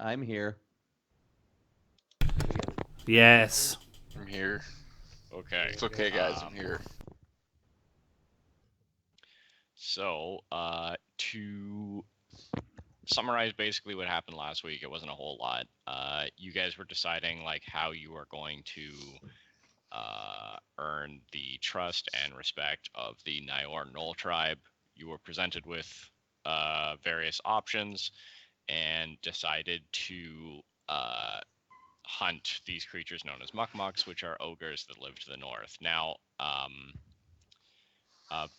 I'm here. Yes. I'm here. Okay. It's okay, guys. I'm here. So, to summarize basically what happened last week, it wasn't a whole lot. You guys were deciding like how you were going to earn the trust and respect of the Nyor Knoll tribe. You were presented with various options and decided to hunt these creatures known as muckmucks, which are ogres that live to the north. Now,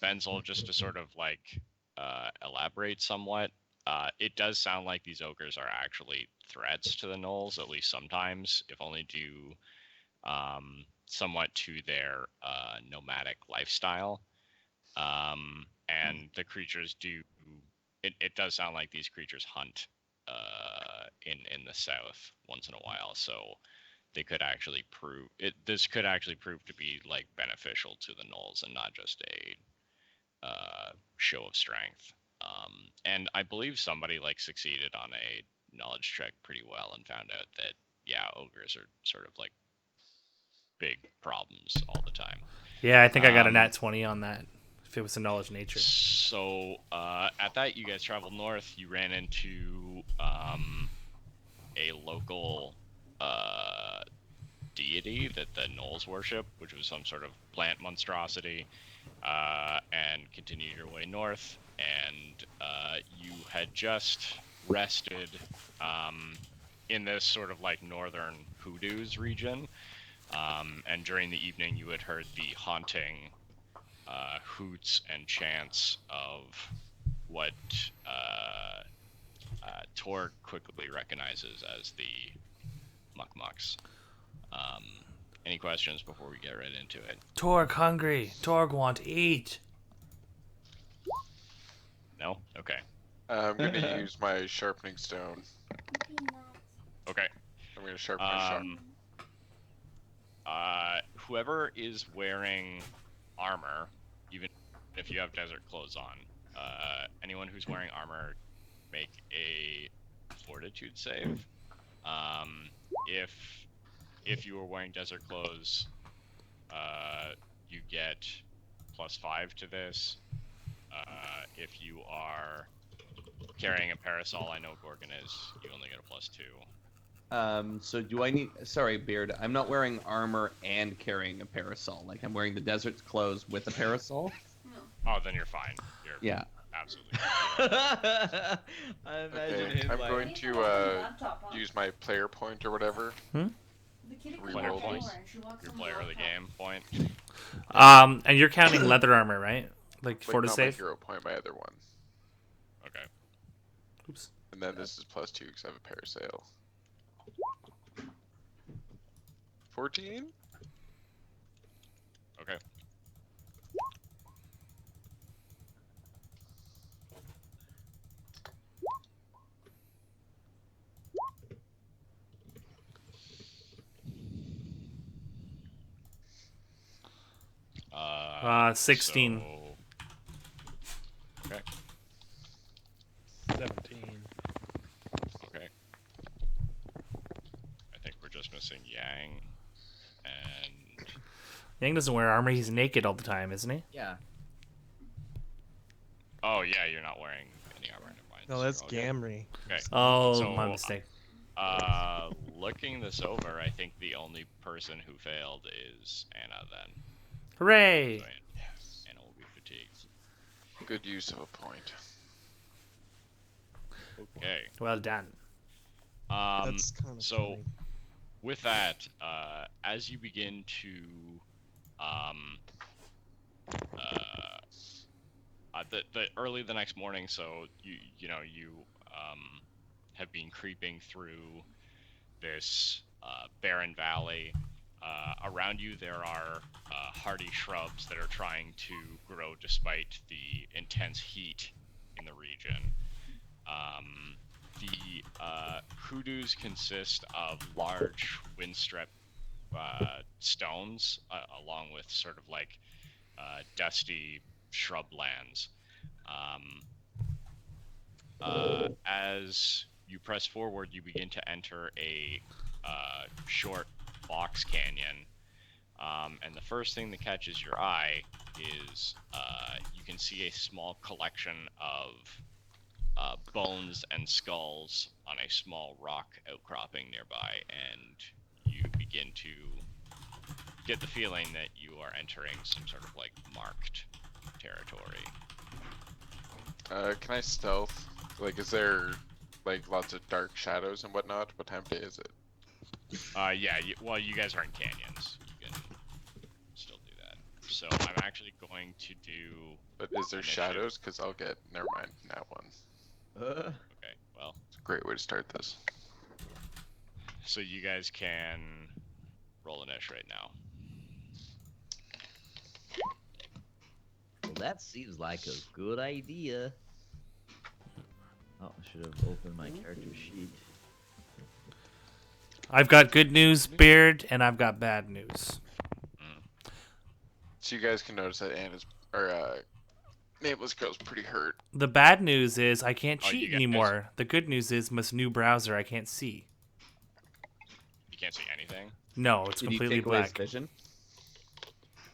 Benzel, just to sort of like elaborate somewhat, it does sound like these ogres are actually threats to the gnolls, at least sometimes, if only due somewhat to their nomadic lifestyle. And the creatures do. It does sound like these creatures hunt in the south once in a while, so they could actually prove it. This could actually prove to be like beneficial to the gnolls and not just a show of strength. And I believe somebody like succeeded on a knowledge check pretty well and found out that ogres are sort of like big problems all the time. Yeah, I think I got a nat 20 on that. If it was a knowledge nature. So at that, you guys traveled north. You ran into a local deity that the gnolls worship, which was some sort of plant monstrosity, and continued your way north. And you had just rested in this sort of like northern hoodoos region. And during the evening, you had heard the haunting hoots and chants of what Tor quickly recognizes as the muckmucks. Any questions before we get right into it? Torg hungry. Torg want to eat. No? Okay. I'm gonna use my sharpening stone. Okay. I'm gonna sharpen my Whoever is wearing armor, even if you have desert clothes on, anyone who's wearing armor, make a fortitude save. If you are wearing desert clothes, you get +5 to this. If you are carrying a parasol, I know Gorgon is, you only get a +2. So do I need... Sorry, Beard. I'm not wearing armor and carrying a parasol. Like, I'm wearing the desert clothes with a parasol. Oh, then you're fine. You're Yeah. absolutely I imagine Okay, him I'm like... going to use my player point or whatever. player Reroll point. these. Your player of the game point. And you're counting leather armor, right? Like Wait, for to not save? my hero point, my other one. Okay. Oops. And then this is +2 because I have a parasail. 14? Okay. Uh, 16. Okay. 17. Okay. I think we're just missing Yang. And Yang doesn't wear armor. He's naked all the time, isn't he? Yeah. oh yeah, you're not wearing any armor. Never mind. No, So that's you're all good. Gamry. Okay. Oh, So, my mistake. Looking this over, I think the only person who failed is Anna then. Hooray! So Anna will be fatigued. Good use of a point. Okay. Well done. That's kind of So funny. with that, as you begin to the early the next morning, so you have been creeping through this barren valley. Around you there are hardy shrubs that are trying to grow despite the intense heat in the region. The hoodoos consist of large windswept stones, along with sort of like dusty shrublands. As you press forward, you begin to enter a short box canyon. And the first thing that catches your eye is you can see a small collection of bones and skulls on a small rock outcropping nearby, and you begin to get the feeling that you are entering some sort of like marked territory. Can I stealth? Like, is there like lots of dark shadows and whatnot? What time of day is it? Yeah, well, you guys are in canyons. You can still do that. So I'm actually going to do... But is there shadows? Because I'll get... Never mind, that one. Okay, well... It's a great way to start this. So you guys can roll an ish right now. Well, that seems like a good idea. Oh, I should have opened my character sheet. I've got good news, Beard, and I've got bad news. So you guys can notice that Anna's... Or, Mabel's girl's pretty hurt. The bad news is I can't Oh, cheat guys- anymore. The good news is my new browser I can't see. You can't see anything? No, it's Did you completely take away his black. vision?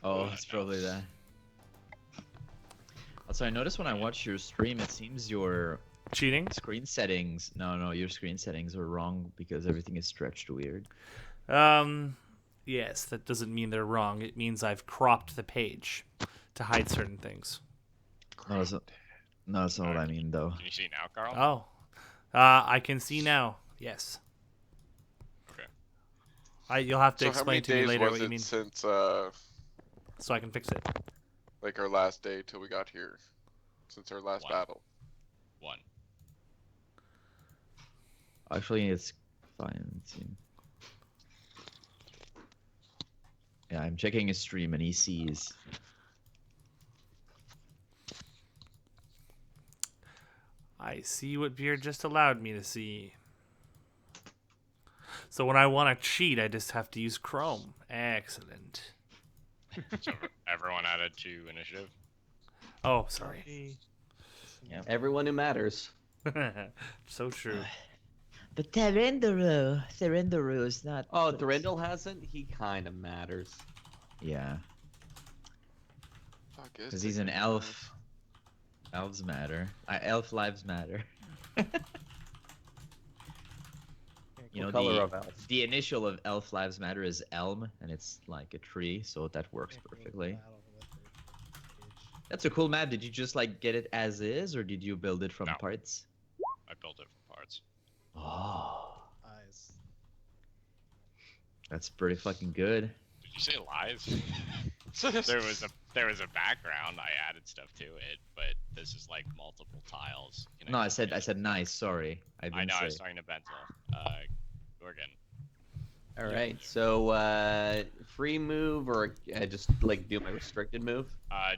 Oh, it's probably that. Also, I noticed when I watch your stream, it seems your Cheating? screen settings... No, your screen settings are wrong because everything is stretched weird. Yes, that doesn't mean they're wrong. It means I've cropped the page to hide certain things. No, that's not what I mean, though. Can you see now, Carl? Oh. I can see now. Yes. Okay. You'll have to So how many explain to me days later was what you it mean, since, so I can fix it. like our last day till we got here? Since our last One. battle? 1. Actually, it's fine. It seems. Yeah, I'm checking his stream and he sees. I see what Beard just allowed me to see. So when I want to cheat, I just have to use Chrome. Excellent. So everyone added to initiative? Oh, sorry. Everyone who matters. So true. But Therindaru is not. Oh, Thorindel hasn't? He kind of matters. Yeah, Fuck, because he's an elf. Elves matter. Elf lives matter. You know, What color of elf? the initial of Elf Lives Matter is Elm, and it's like a tree, so that works perfectly. That's a cool map. Did you just like get it as is, or did you build it from No. parts? I built it from parts. Oh, Eyes. that's pretty fucking good. Did you say lies? there was a background. I added stuff to it, but this is like multiple tiles. No, I said nice. Sorry, I didn't know. I say. was talking to Benzel. Gorgon. All right, so free move or just like do my restricted move?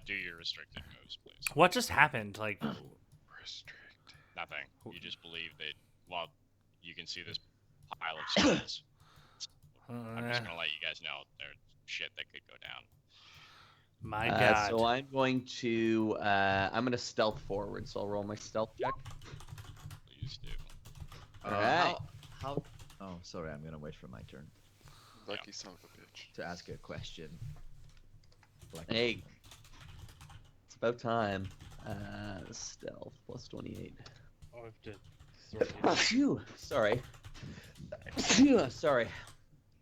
Do your restricted moves, please. What just happened? Like, Restricted. Nothing. You just believe that. Well, you can see this pile of skulls. I'm just gonna let you guys know there's shit that could go down. my God. So I'm going to stealth forward. So I'll roll my stealth check. Please do. Alright. How? Oh, sorry. I'm gonna wait for my turn Lucky son of a bitch. to ask a question. Like Hey. It's about time. Stealth plus 28. Oh, I have to throw it. Phew, sorry. Phew, sorry.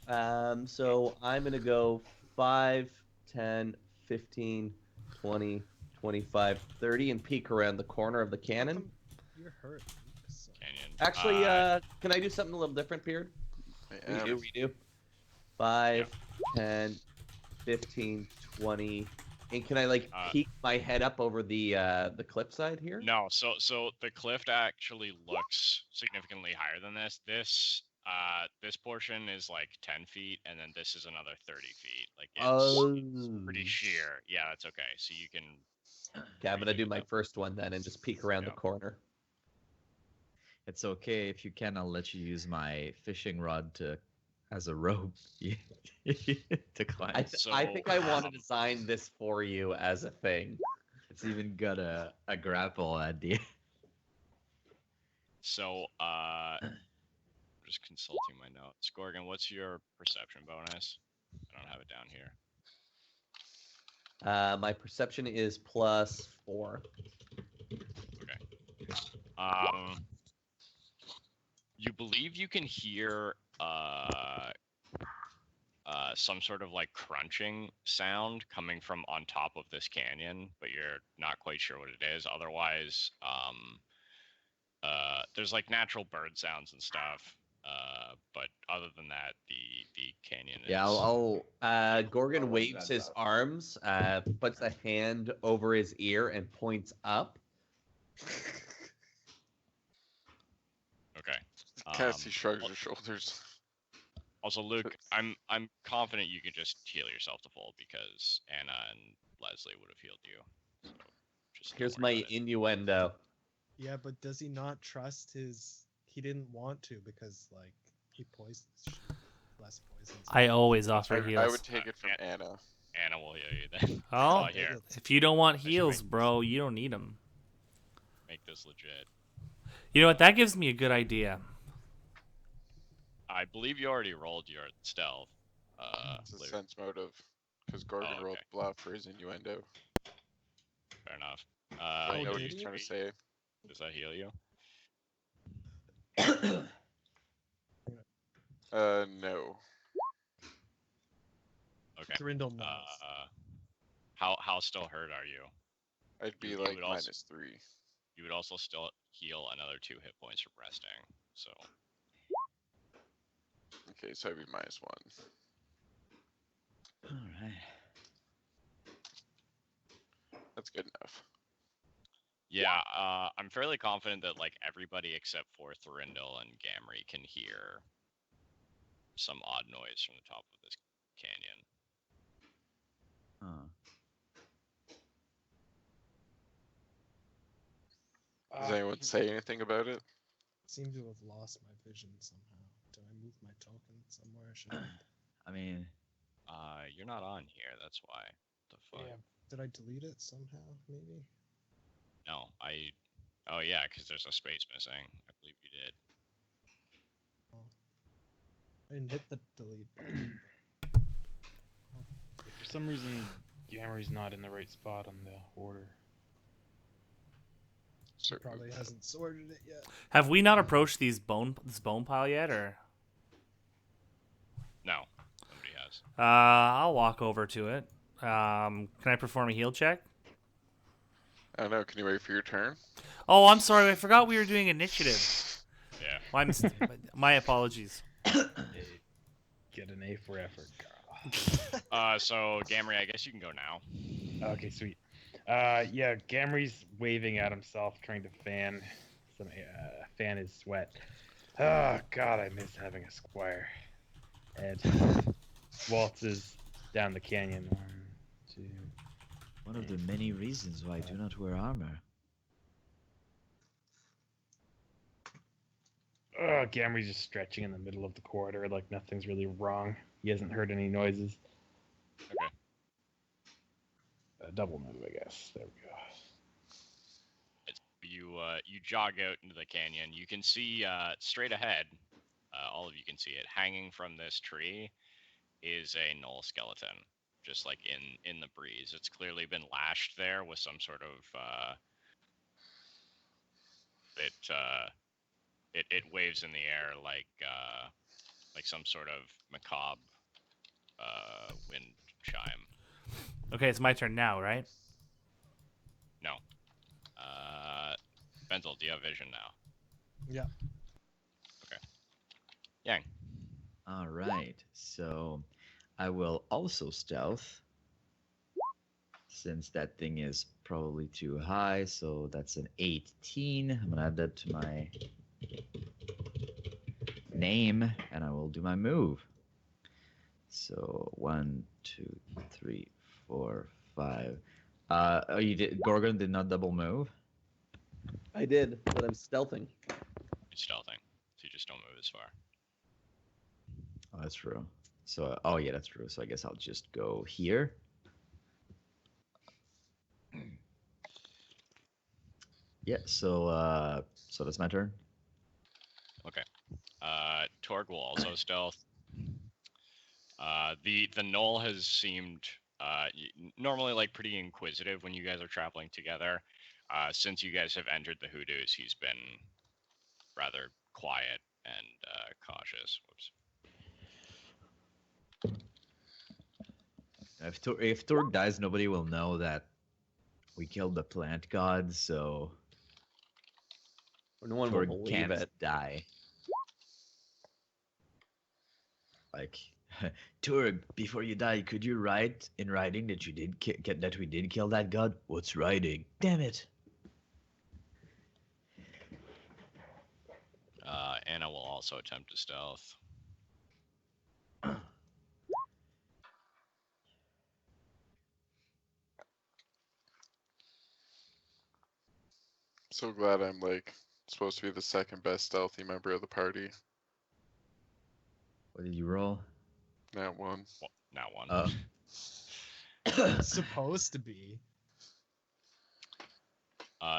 So I'm gonna go 5, 10, 15, 20, 25, 30, and peek around the corner of the cannon. You're hurt. Canyon. Actually, can I do something a little different, Beard? I am. Redo. 5, 10, 15, 20. And can I like peek my head up over the cliffside here? No, so the cliff actually looks significantly higher than this. This portion is like 10 feet, and then this is another 30 feet. Like it's pretty sheer. Yeah, that's okay. So you can. Okay, I'm gonna do my first one then and just peek around the corner. It's okay if you can. I'll let you use my fishing rod as a rope to climb. I think I want to design this for you as a thing. It's even got a grapple at the. So, just consulting my notes. Gorgon, what's your perception bonus? I don't have it down here. My perception is +4. You believe you can hear some sort of like crunching sound coming from on top of this canyon, but you're not quite sure what it is. Otherwise, there's like natural bird sounds and stuff. But other than that, the canyon is. Yeah, Gorgon waves his arms, puts a hand over his ear, and points up. Okay. Cassie shrugs her shoulders. Also, Luke, I'm confident you can just heal yourself to full because Anna and Leslie would have healed you. So just don't Here's worry my about it. innuendo. Yeah, but does he not trust his? He didn't want to because like he poisons less poison. I always offer I heals. would take it from Anna. Anna will heal you then. Oh, Here, if you don't want should heals, make bro, you don't need them. make this legit. You know what? That gives me a good idea. I believe you already rolled your stealth. It's a Luke. sense motive. Because Gorgon Oh, rolled okay. bluff for his innuendo. Fair enough. I know what did he's he? trying to say. Does that heal you? No. Okay. Thurindle nods. How still hurt are you? I'd be You like would also- -3. You would also still heal another 2 hit points from resting. So Okay, so I'd be -1. All right. That's good enough. yeah, I'm fairly confident that like everybody except for Thurindle and Gamry can hear some odd noise from the top of this canyon. Huh. Does anyone say anything about it? Seem to have lost my vision somehow. Did I move my token somewhere? Should I? I mean, You're not on here. That's why. The fuck? Yeah. Did I delete it somehow? Maybe. No, Oh yeah, because there's a space missing. I believe you did. I didn't hit the delete button. For some reason, Yammer's not in the right spot on the order. He Certain probably hasn't sorted it yet. Have we not approached this bone pile yet, or? No, nobody has. I'll walk over to it. Can I perform a heal check? I don't know. Can you wait for your turn? Oh, I'm sorry. I forgot we were doing initiative. Yeah. My apologies. Get an A for effort, Carl. So Gamry, I guess you can go now. Okay, sweet. Yeah, Gamry's waving at himself, trying to fan his sweat. Oh God, I miss having a squire. And waltzes down the canyon. 1, 2. one of the many reasons why I do not wear armor. Gamry's just stretching in the middle of the corridor like nothing's really wrong. He hasn't heard any noises. Okay. Double move, I guess. There we go. You jog out into the canyon. You can see straight ahead. All of you can see it. Hanging from this tree is a gnoll skeleton, just like in the breeze. It's clearly been lashed there with some sort of. It waves in the air like some sort of macabre wind chime. Okay, it's my turn now, right? No. Benzel, do you have vision now? Yeah. Yang. All right, so I will also stealth since that thing is probably too high. So that's an 18. I'm gonna add that to my name, and I will do my move. So 1, 2, 3, 4, 5. Oh, you did. Gorgon did not double move. I did, but I'm stealthing. It's stealthing, so you just don't move as far. Oh, that's true. So, oh yeah, that's true. So I guess I'll just go here. Yeah. So that's my turn. Torg will also stealth. The Knoll has seemed normally like pretty inquisitive when you guys are traveling together. Since you guys have entered the Hoodoos, he's been rather quiet and cautious. Whoops. If Torg dies, nobody will know that we killed the plant god, so No one Torg will believe can't it. die. Like, Torg, before you die, could you write in writing that you did that we did kill that god? What's writing? Damn it! Anna will also attempt to stealth. So glad I'm like supposed to be the second best stealthy member of the party. What did you roll? Not one. Well, not one. Supposed to be.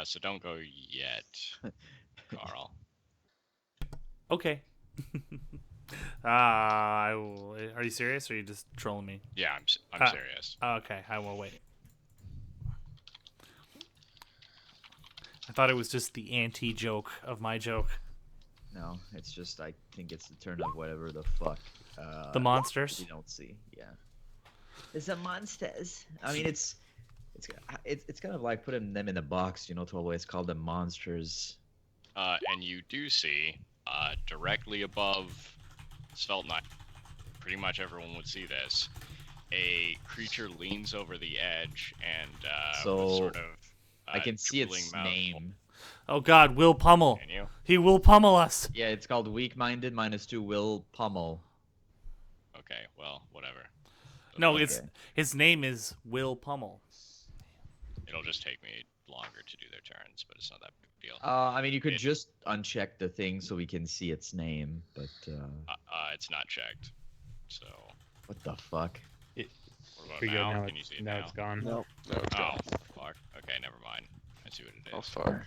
So don't go yet, Carl. Okay. Are you serious, or are you just trolling me? Yeah, I'm serious. Okay, I will wait. I thought it was just the anti-joke of my joke. No, it's just I think it's the turn of whatever the fuck. The monsters. You don't see, yeah. It's the monsters. I mean, it's kind of like putting them in a box, you know, to always call them monsters. And you do see directly above Svelte Knight, pretty much everyone would see this. A creature leans over the edge and So, with sort of I can see drooling its mouth. name. Oh God, Will Pummel. Can you? He will pummel us. Yeah, it's called Weak-Minded -2 Will Pummel. Okay, well, whatever. No, Okay. it's his name is Will Pummel. It'll just take me longer to do their turns, but it's not that big a deal. I mean, you could It- just uncheck the thing so we can see its name, but It's not checked. So what the fuck? what about Pretty good. now? Now, Can you see it now now? it's gone. No. No, it's Oh, gone. fuck. Okay, never mind. I see what it How is. far?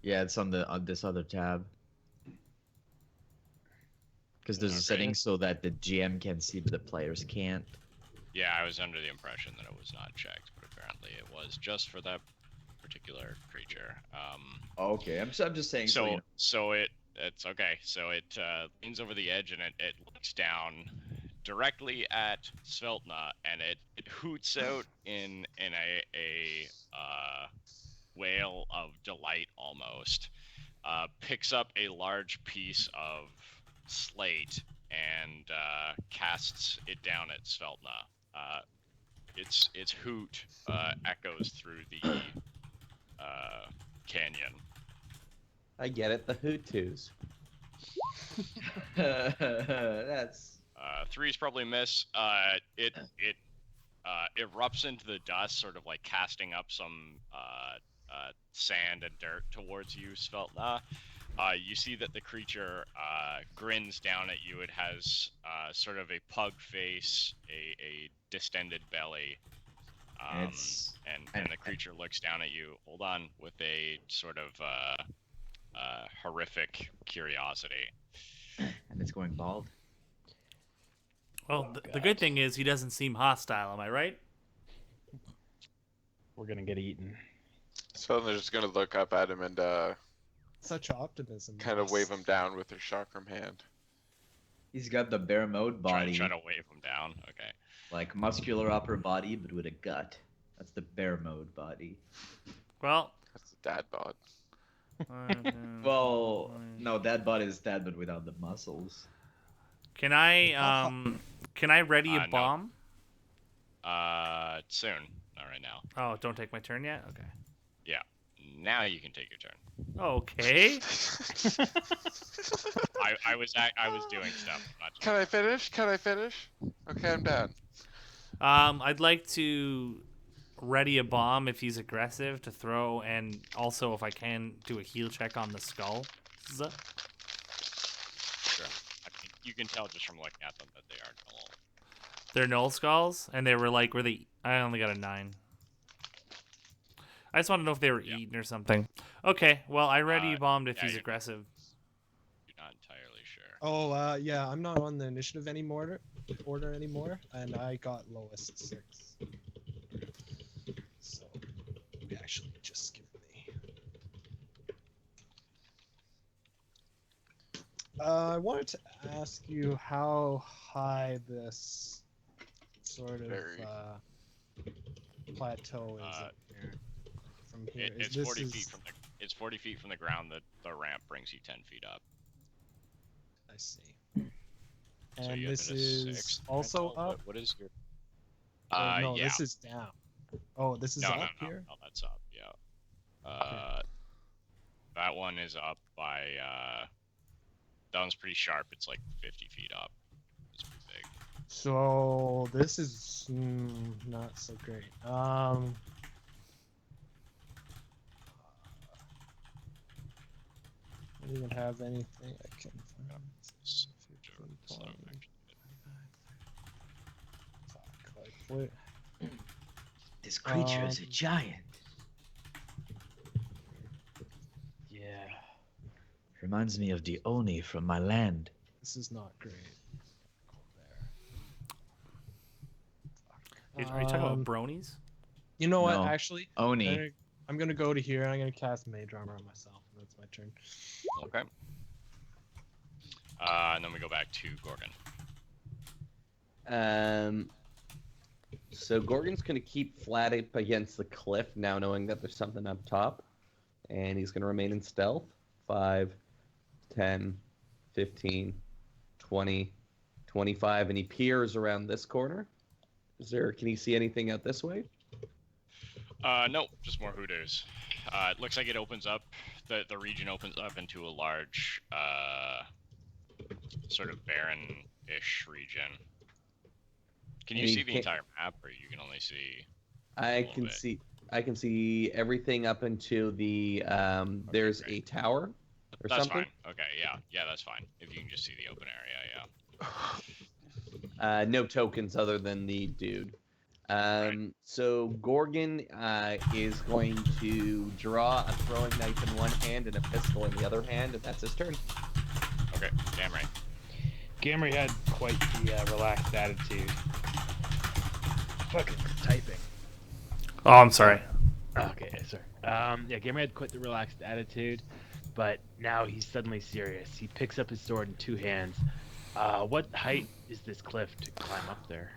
Yeah, it's on this other tab. Because there's a Okay. setting so that the GM can see, but the players can't. Yeah, I was under the impression that it was not checked, but apparently it was just for that particular creature. Okay, I'm just saying. So, you know. so it's okay. So it leans over the edge and it looks down directly at Sveltna, and it hoots out in a wail of delight almost. Picks up a large piece of slate and casts it down at Sveltna. Its hoot echoes through the canyon. I get it. The Hutus. That's 3's probably miss. It erupts into the dust, sort of like casting up some sand and dirt towards you, Sveltna. You see that the creature grins down at you. It has sort of a pug face, a distended belly, and the creature looks down at you. Hold on, with a sort of horrific curiosity. and it's going bald. Well, the good thing is he doesn't seem hostile. Am I right? We're gonna get eaten. So they're just gonna look up at him and Such optimism. kind of Ross. wave him down with their chakram hand. He's got the bear mode body, Try to wave him down. Okay. like muscular upper body, but with a gut. That's the bear mode body. Well, That's the dad bod. Well, no, that bod is that, but without the muscles. can I ready a No. bomb? Soon. Not right now. Oh, don't take my turn yet. Okay. Now you can take your turn. Okay. I was doing stuff. Not Can I finish? Can I finish? Okay, I'm done. I'd like to ready a bomb if he's aggressive to throw, and also if I can do a heal check on the skull. sure. I mean, you can tell just from looking at them that they are null. They're null skulls, and they were like, I only got a 9. I just want to know if they were Yeah. eaten or something. Okay, well, I ready bombed if yeah, he's you're- aggressive. You're not entirely Oh, yeah, I'm not on the initiative order anymore, and I got lowest 6. So, actually, just give me. I wanted to ask you how high this sort of Very. plateau is up here. From here, It's 40 feet from the. It's 40 feet from the ground. The ramp brings you 10 feet up. I see. So And you this have it as is 6. also up. What is your? Or no, Yeah. this is down. Oh, this is No, up no, no, here. no, that's up. Yeah. That one is up by. That one's pretty sharp. It's like 50 feet up. It's pretty big. So this is not so great. I don't even have anything I can find. 15, So, 20, actually, 25, like, what? This creature is a Um, giant. Yeah. Reminds me of the Oni from my land. This is not great. Are you talking about Um, bronies? You know what? No. Actually, Oni. I'm gonna go to here and I'm gonna cast Mage Armor on myself. That's my turn. Okay. And then we go back to Gorgon. So Gorgon's gonna keep flat up against the cliff now, knowing that there's something up top, and he's gonna remain in stealth. 5, 10, 15, 20, 25, and he peers around this corner. Can he see anything out this way? Nope, just more hoodoos. It looks like it opens up. The region opens up into a large, sort of barren-ish region. Can you And he see the can't- entire map, or you can only see? I little can bit. see. I can see everything up into the. There's great. a tower or That's something. fine. Okay, yeah, that's fine. If you can just see the open area, No tokens other than the dude. So Gorgon is going to draw a throwing knife in one hand and a pistol in the other hand, and that's his turn. Okay, damn right. Gamry had quite the relaxed attitude. Fucking typing. Oh, I'm sorry. Okay, sorry. Yeah, Gamry had quite the relaxed attitude, but now he's suddenly serious. He picks up his sword in 2 hands. What height is this cliff to climb up there?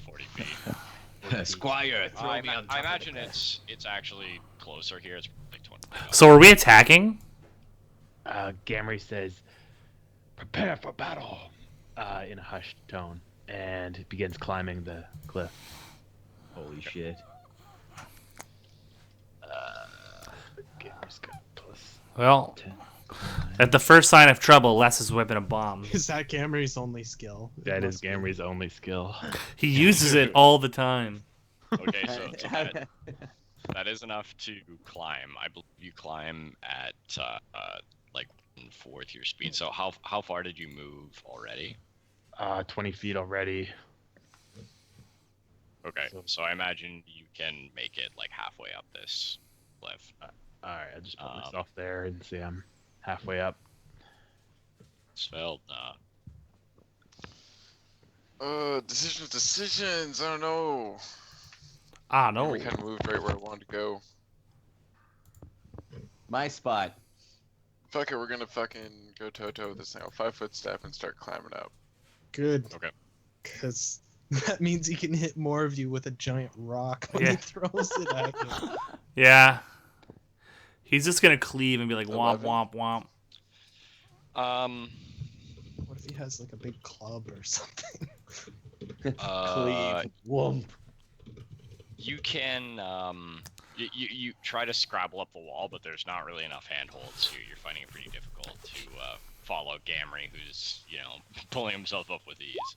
40 feet. Squire, throw I me on top I of the imagine cliff. it's actually closer here. It's like 20 feet up. So are we attacking? Gamry says, "Prepare for battle," in a hushed tone, and begins climbing the cliff. Holy shit. Gamry's got plus Well, 10. at the first sign of trouble, Les is whipping a bomb. Is that Gamry's only skill? It That is must be. Gamry's only skill. He uses it all the time. Okay, so that is enough to climb. I believe you climb at like 1/4 your speed. So how far did you move already? 20 feet already. Okay, so I imagine you can make it like halfway up this cliff. Alright, I just put myself there and see I'm halfway up. Spelled. Decisions. I don't know. Ah, no. We kind of moved right where I wanted to go. My spot. Fuck it, we're gonna fucking go toe-toe with this now. 5-foot step and start climbing up. Good. Okay. Because that means he can hit more of you with a giant rock when Yeah. he throws it at you. Yeah. He's just gonna cleave and be like womp 11. womp womp. What if he has like a big club or something? Cleave. Whoomp. You can you try to scrabble up the wall, but there's not really enough handholds. You're finding it pretty difficult to follow Gamry, who's pulling himself up with ease.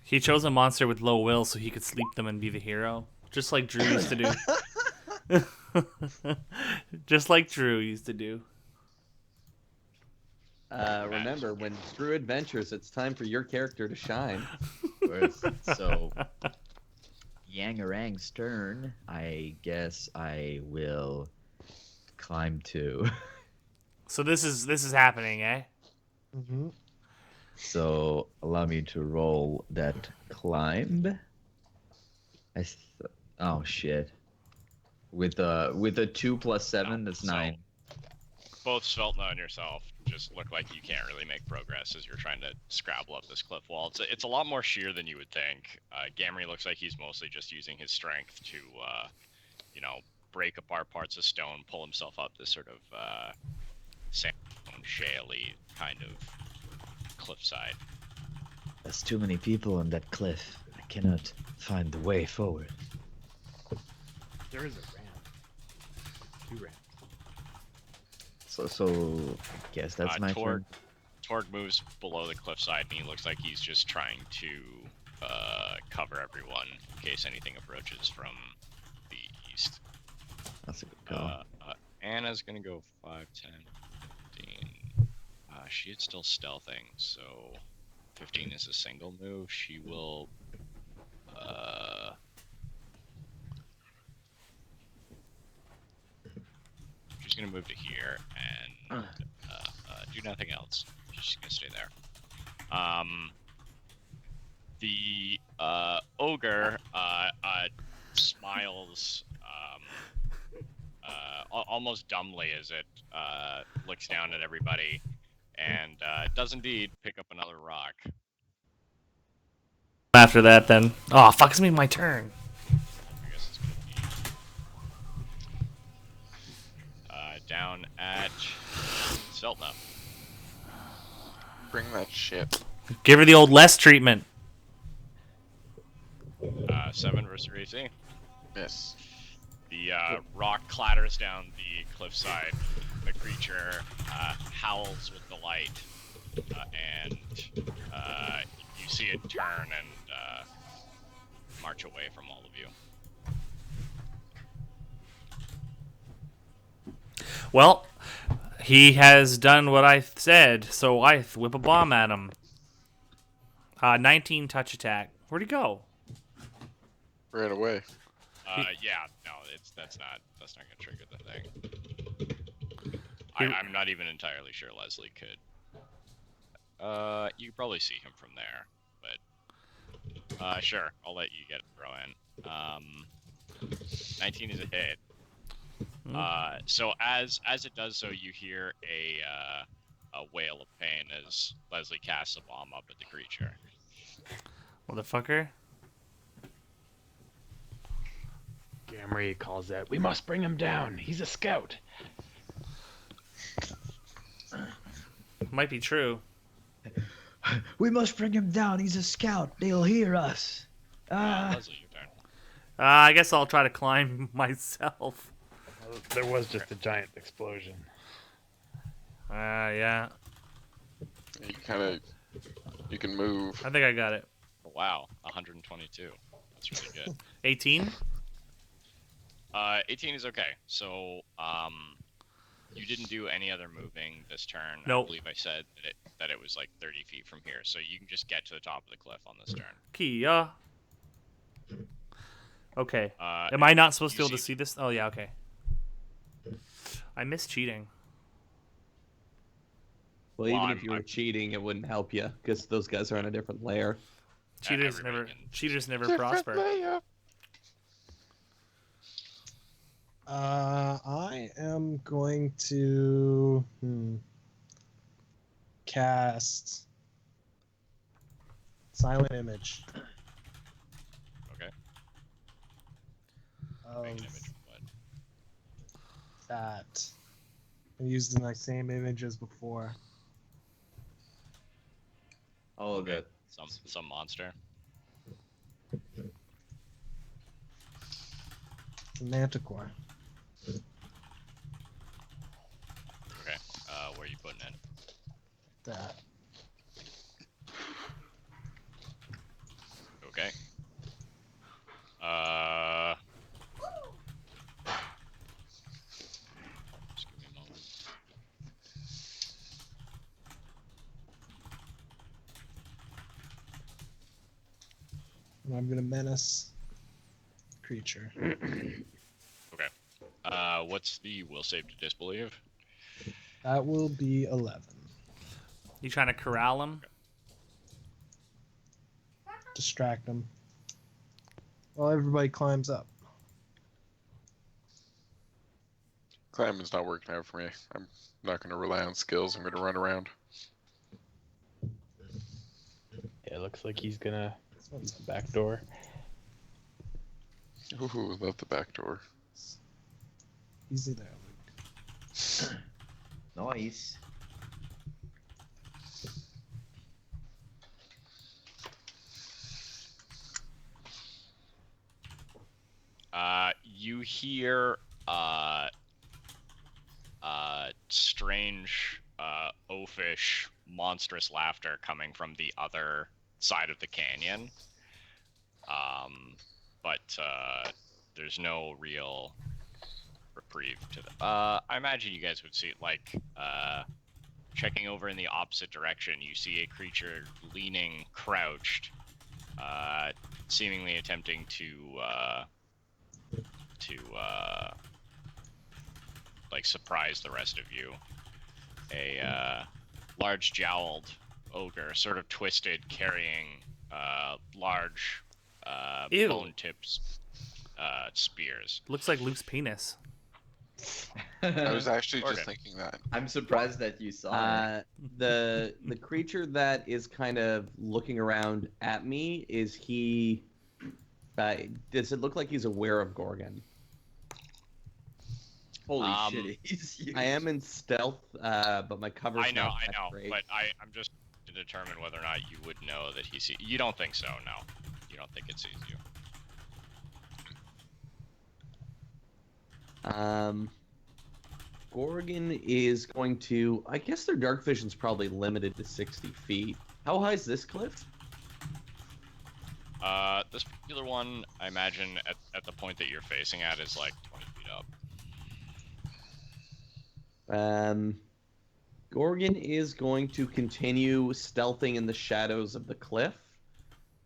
He chose a monster with low will so he could sleep them and be the hero. Just like Drew used to do. Just like Drew used to do. Remember, when Drew adventures, it's time for your character to shine. So, Yangarang's turn. I guess I will climb too. So this is happening, eh? Mm-hmm. So allow me to roll that climb. Oh shit. With a 2 plus 7, that's so 9. both Sveltna and yourself just look like you can't really make progress as you're trying to scrabble up this cliff wall. It's a lot more sheer than you would think. Gamry looks like he's mostly just using his strength to, break apart parts of stone, pull himself up this sort of sandstone, shaly kind of cliffside. There's too many people on that cliff. I cannot find the way forward. There is a ramp. 2 ramps. So I guess that's my turn. Torg moves below the cliffside, and he looks like he's just trying to cover everyone in case anything approaches from the east. That's a good call. Anna's gonna go 5, 10, 15. She is still stealthing, so 15 is a single move. She will. She's gonna move to here and do nothing else. She's just gonna stay there. The ogre smiles almost dumbly as it looks down at everybody and does indeed pick up another rock. After that, then. Oh, fuck, it's me my turn. I guess it's gonna be down at Sveltna. Bring that shit. Give her the old less treatment. 7 versus your AC. Miss. The rock clatters down the cliffside. The creature howls with delight, and you see it turn and march away from all of you. Well, he has done what I said, so I whip a bomb at him. 19 touch attack. Where'd he go? Right away. Yeah, no, that's not gonna trigger the thing. I'm not even entirely sure Leslie could. You could probably see him from there, but sure, I'll let you get a throw in. 19 is a hit. So as it does so, you hear a wail of pain as Leslie casts a bomb up at the creature. Motherfucker. Gamry calls out, "We must bring him down. He's a scout." Might be true. We must bring him down. He's a scout. They'll hear us. Leslie, your turn. I guess I'll try to climb myself. There was just a giant explosion. Yeah. You can move. I think I got it. Oh, wow, 122. That's really good. 18? 18 is okay. So, you didn't do any other moving this turn. Nope. I believe I said that it was like 30 feet from here, so you can just get to the top of the cliff on this turn. Kia. Okay. Am I not supposed to be able to see this? Oh, yeah, okay. I miss cheating. Well, even if you were cheating, it wouldn't help you because those guys are on a different layer. Cheaters never prosper. I am going to cast Silent Image. Okay. Of Make an image of what? that. I used my same image as before. Oh, Okay. good. Some monster. It's a Manticore. Okay. Where are you putting it? That. Okay. Just give me a moment. And I'm gonna menace creature. What's the will save to disbelieve? That will be 11. You trying to corral him? Distract him. While everybody climbs up. Climbing's not working out for me. I'm not going to rely on skills. I'm going to run around. Yeah, it looks like he's gonna back door. Ooh, love the back door. Easy there, Luke. Nice. You hear strange, oafish, monstrous laughter coming from the other side of the canyon. But there's no real reprieve to them. I imagine you guys would see, like, checking over in the opposite direction, you see a creature leaning, crouched, seemingly attempting to like surprise the rest of you. A large jowled ogre, sort of twisted, carrying large Ew. bone-tipped spears. Looks like Luke's penis. I was actually Organ. just thinking that. I'm surprised that you saw it. The creature that is kind of looking around at me, is he? Does it look like he's aware of Gorgon? Holy shit, he's huge. I am in stealth, but my cover's I know, not that great. but I'm just to determine whether or not you would know that he sees. You don't think so, no. You don't think it sees you. Gorgon is going to. I guess their dark vision's probably limited to 60 feet. How high is this cliff? This particular one, I imagine at the point that you're facing at is like 20 feet up. Gorgon is going to continue stealthing in the shadows of the cliff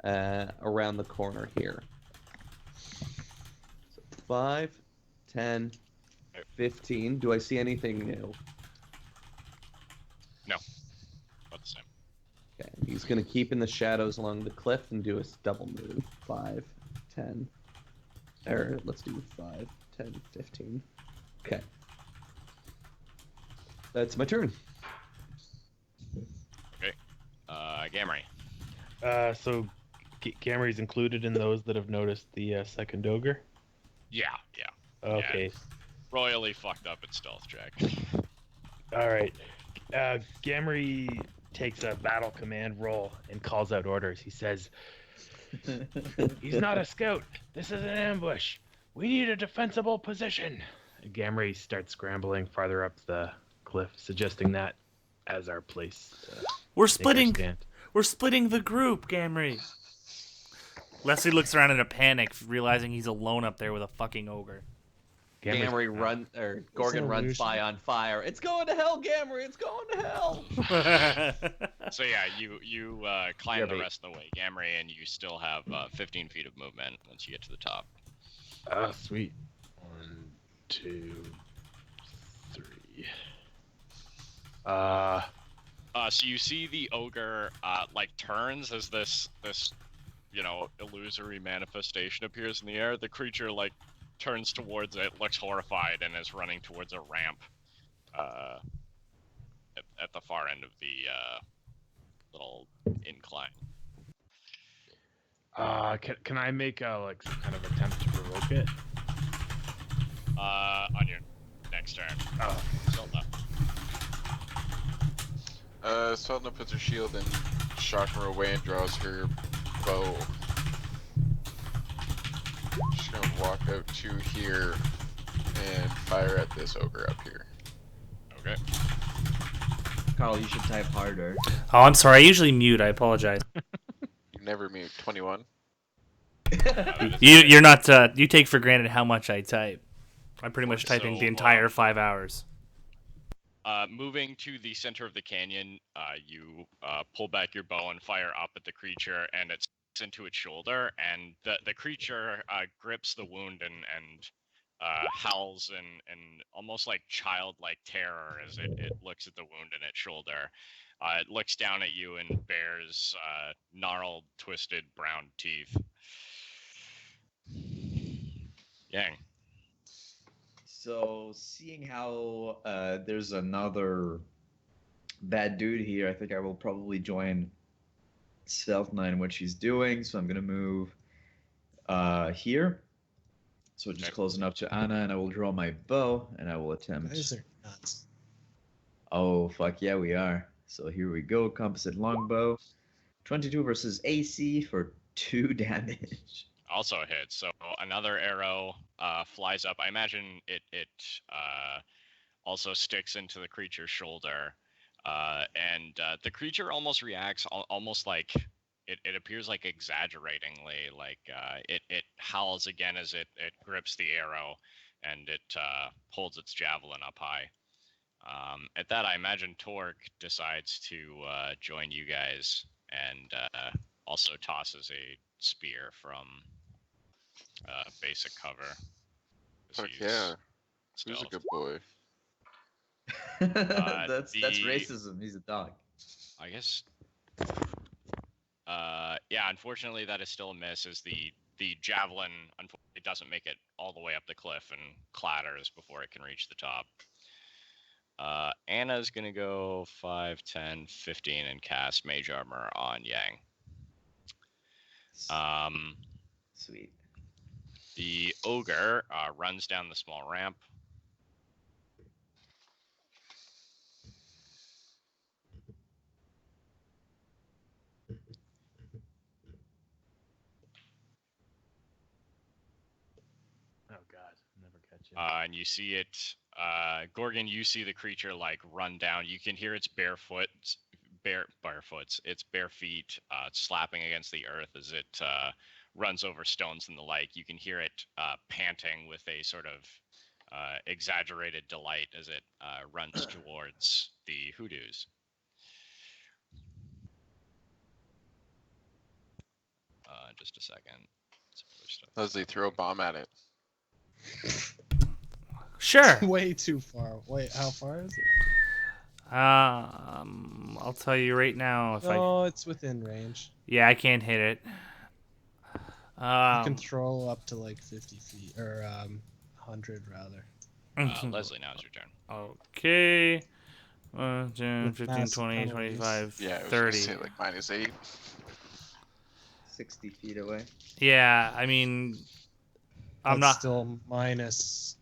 around the corner here. So 5, 10, 15. Do I see anything new? No. About the same. Okay, he's going to keep in the shadows along the cliff and do a double move. 5, 10. Or let's do 5, 10, 15. Okay. That's my turn. Gamry. So Gamry's included in those that have noticed the second ogre? Yeah. Okay. Royally fucked up at stealth check. Alright. Gamry takes a battle command roll and calls out orders. He says, "He's not a scout. This is an ambush. We need a defensible position." Gamry starts scrambling farther up the cliff, suggesting that as our place. We're Take our splitting. stand. We're splitting the group, Gamry. Leslie looks around in a panic, realizing he's alone up there with a fucking ogre. Gorgon runs by on fire. It's going to hell, Gamry. It's going to hell. So yeah, you climb Yeah, the but- rest of the way, Gamry, and you still have 15 feet of movement once you get to the top. Ah, sweet. 1, 2, 3. So you see the ogre like turns as this illusory manifestation appears in the air. The creature like turns towards it, looks horrified, and is running towards a ramp at the far end of the little incline. Can I make some kind of attempt to provoke it? On your next turn. Oh. Zelda. Selna puts her shield and chakra away and draws her bow. She's gonna walk out to here and fire at this ogre up here. Okay. Carl, you should type harder. Oh, I'm sorry. I usually mute. I apologize. You never mute 21. You're not. You take for granted how much I type. I'm pretty much typing So, the entire 5 hours. Moving to the center of the canyon, you pull back your bow and fire up at the creature, and it's into its shoulder, and the creature grips the wound and howls in almost like childlike terror as it looks at the wound in its shoulder. It looks down at you and bares gnarled, twisted brown teeth. Yang. So, seeing how there's another bad dude here, I think I will probably join Stealth Knight in what she's doing. So I'm gonna move here. So just Okay. close enough to Anna, and I will draw my bow, and I will You attempt. guys are nuts. Oh, fuck yeah, we are. So here we go. Composite longbow. 22 versus AC for 2 damage. Also a hit. So another arrow flies up. I imagine it also sticks into the creature's shoulder, and the creature almost reacts almost like it appears like exaggeratingly, like it howls again as it grips the arrow, and it holds its javelin up high. At that, I imagine Torque decides to join you guys and also tosses a spear from basic cover. 'Cause Fuck he's yeah. Who's a stealth. good boy? That's the- racism. He's a dog. I guess. Yeah, unfortunately, that is still a miss. As the javelin, unfortunately, doesn't make it all the way up the cliff and clatters before it can reach the top. Anna's gonna go 5, 10, 15 and cast Mage Armor on Yang. Sweet. The ogre runs down the small ramp. Oh god, never catch it. And you see it, Gorgon. You see the creature like run down. You can hear its bare feet slapping against the earth as it runs over stones and the like. You can hear it panting with a sort of exaggerated delight as it runs towards the hoodoos. Just a second. Some other stuff. Does he throw a bomb at it? Sure. Way too far. Wait, how far is it? I'll tell you right now if I. No, it's within range. Yeah, I can't hit it. You can throw up to like 50 feet, or 100 rather. Leslie, now's your turn. Okay. 10, With 15, massive 20, penalties. 25, Yeah, I was 30. gonna say like -8. 60 feet away. Yeah, I mean, I'm That's not. still minus,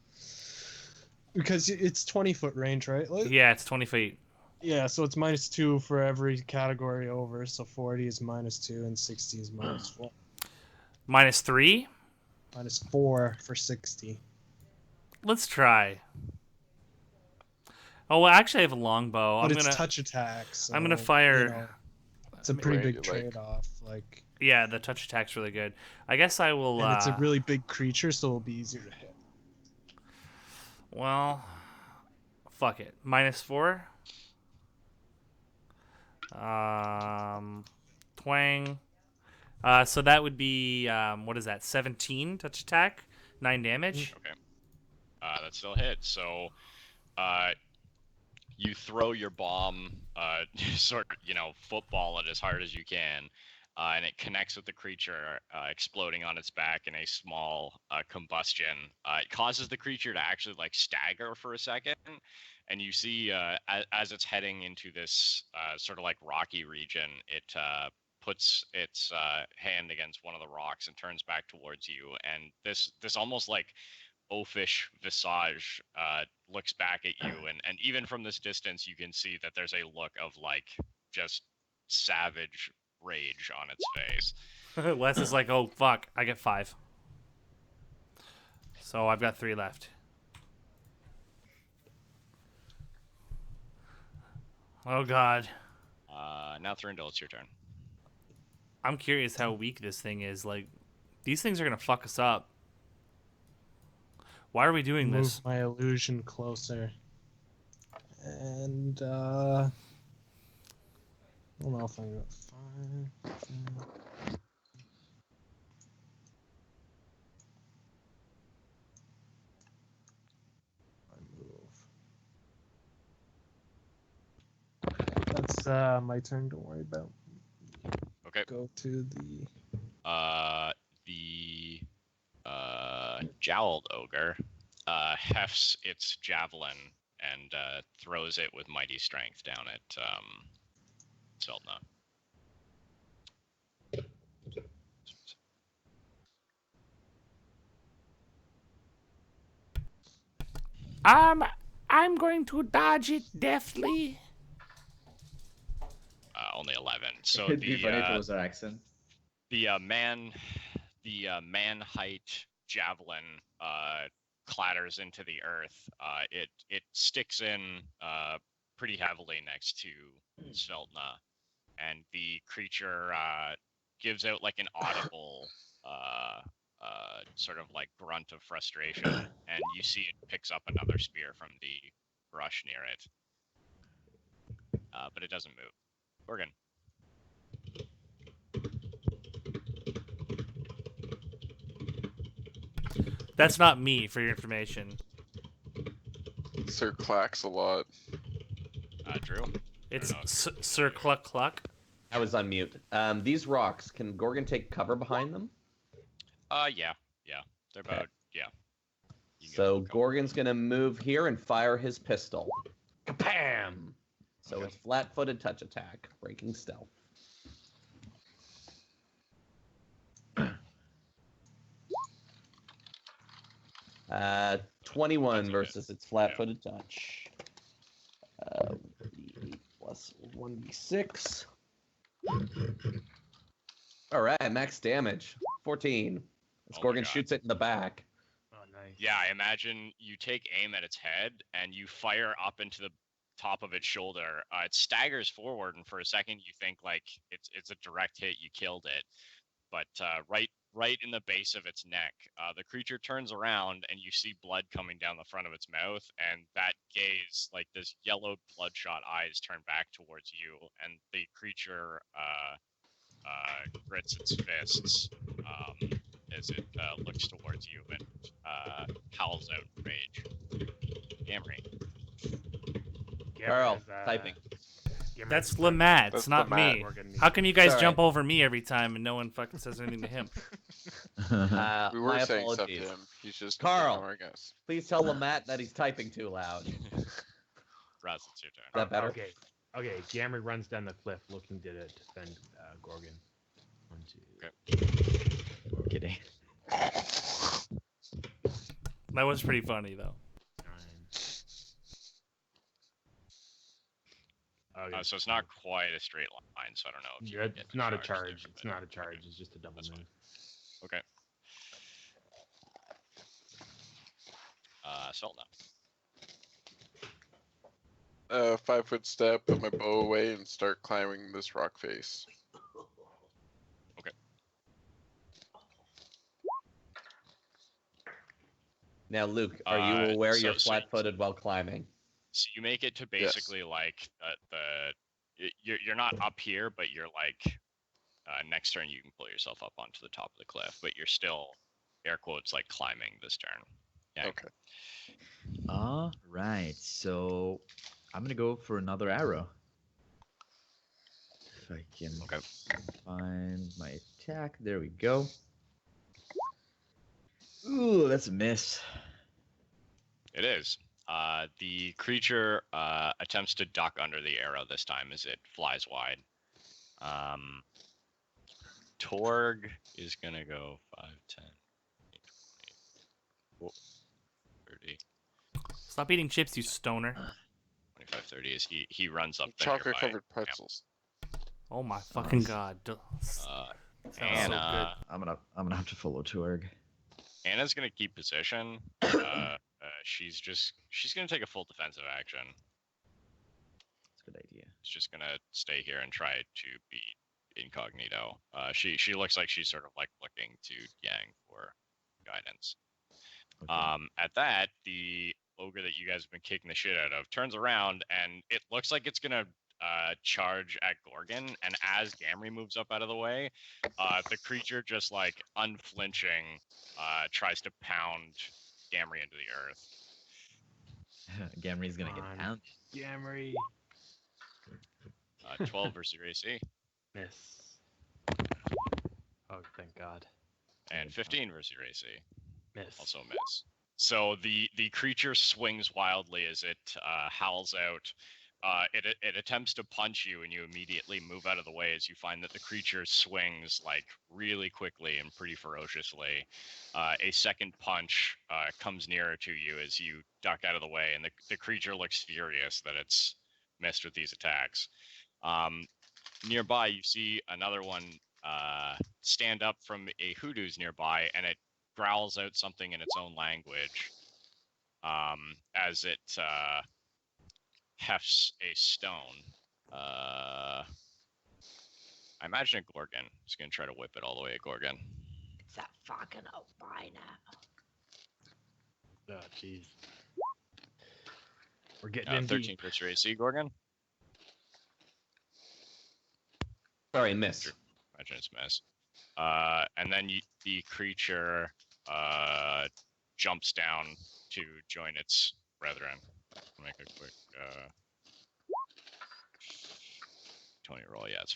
because it's 20-foot range, right? Yeah, it's 20 feet. Yeah, so it's -2 for every category over. So 40 is -2 and 60 is -4. -3? -4 for 60. Let's try. Oh, well, actually, I have a longbow. But I'm it's gonna. touch attack. So, I'm gonna fire. you know, it's a pretty Wait, big like- trade-off. Like, Yeah, the touch attack's really good. I guess I will. and it's a really big creature, so it'll be easier to hit. Well, fuck it. -4. Twang. So that would be what is that? 17 touch attack, 9 damage. Okay. That still hits. So, you throw your bomb, sort of, football it as hard as you can, and it connects with the creature, exploding on its back in a small combustion. It causes the creature to actually like stagger for a second, and you see as it's heading into this sort of like rocky region, it puts its hand against one of the rocks and turns back towards you, and this almost like oafish visage looks back at you, and even from this distance you can see that there's a look of like just savage rage on its face. Les is like, oh fuck, I get 5. So I've got 3 left. Oh god. Now Thurindle, it's your turn. I'm curious how weak this thing is. Like, these things are gonna fuck us up. Why are we doing Move this? my illusion closer. And I don't know if I got 5. 10. I move. That's my turn. Don't worry about. Okay. Go to the. The jowled ogre hefts its javelin and throws it with mighty strength down at Zelda. I'm going to dodge it deftly. Only 11. So It'd be funny if it was an accent. the man height javelin clatters into the earth. It sticks in pretty heavily next to Sveltna, and the creature gives out like an audible sort of like grunt of frustration, and you see it picks up another spear from the brush near it, but it doesn't move. Gorgon. That's not me, for your information. Sir clacks a lot. Drew. It's know. Sir Cluck Cluck. I was on mute. These rocks, can Gorgon take cover behind them? Yeah. They're about You can So go. Gorgon's gonna move here and fire his pistol. Kapam! So it's flat-footed touch attack, breaking stealth. 21 versus its flat-footed touch. 1d8 plus 1d6. All right, max damage, 14. As Oh my Gorgon God. shoots it in the back. Oh, nice. Yeah, I imagine you take aim at its head and you fire up into the top of its shoulder. It staggers forward, and for a second you think like it's a direct hit. You killed it, but right in the base of its neck, the creature turns around and you see blood coming down the front of its mouth, and that gaze, like this yellow bloodshot eyes, turn back towards you, and the creature grits its fists as it looks towards you and howls out in rage. Gamry. Carl, Gamera's, typing. Gamera's That's friend. Lamat. That's It's not Lamat. me. Gorgon How can you guys Sorry. jump over me every time and no one fucking says anything to him? We were My saying stuff to apologies. him. He's just Carl. ignoring us. Please tell Lamat that he's typing too loud. Is Raz, it's your turn. that better? Okay. Gamry runs down the cliff looking to defend Gorgon. 1, 2. Okay. Kidding. That was pretty funny though. 9. Okay. So it's not quite a straight line, so I don't know if you Yeah, can get it's not a charged charge. there, It's but- not a charge. okay. It's just a double That's move. fine. Okay. Seltna. 5-foot step, put my bow away, and start climbing this rock face. Now, Luke, are you aware so- you're so- flat-footed while climbing? So you make it to basically like you're not up here, but you're like next turn you can pull yourself up onto the top of the cliff, but you're still air quotes like climbing this turn. Yeah. Okay. All right, so I'm gonna go for another arrow. If I can Okay. find my attack, there we go. Ooh, that's a miss. It is. The creature attempts to duck under the arrow this time as it flies wide. Torg is going to go 5, 10, 20, 30, Stop eating chips, you stoner. 25, 30 as he runs up the Chocolate nearby. covered pretzels. Oh my fucking god. Sounds so Anna, I'm gonna have to follow Torg. Anna's going to keep position. She's going to take a full defensive action. That's a good idea. She's just going to stay here and try to be incognito. She looks like she's sort of like looking to Yang for guidance. Okay. At that, the ogre that you guys have been kicking the shit out of turns around, and it looks like it's gonna charge at Gorgon. And as Gamry moves up out of the way, the creature just like unflinching tries to pound Gamry into the earth. Gamry's gonna get Come on. pounded. Gamry. 12 versus your AC, Miss. Oh, thank God. and 15 versus your AC. Miss. Also miss. So the creature swings wildly as it howls out. It attempts to punch you, and you immediately move out of the way as you find that the creature swings like really quickly and pretty ferociously. A second punch comes nearer to you as you duck out of the way, and the creature looks furious that it's missed with these attacks. Nearby, you see another one stand up from a hoodoo's nearby, and it growls out something in its own language as it hefts a stone. I imagine a Gorgon. It's going to try to whip it all the way at Gorgon. It's a fucking albino. Oh, jeez. We're getting in 13 deep. versus your AC, Gorgon. Sorry, miss. Imagine it's miss. And then the creature jumps down to join its brethren. I'll make a quick 20 roll. Yeah, it's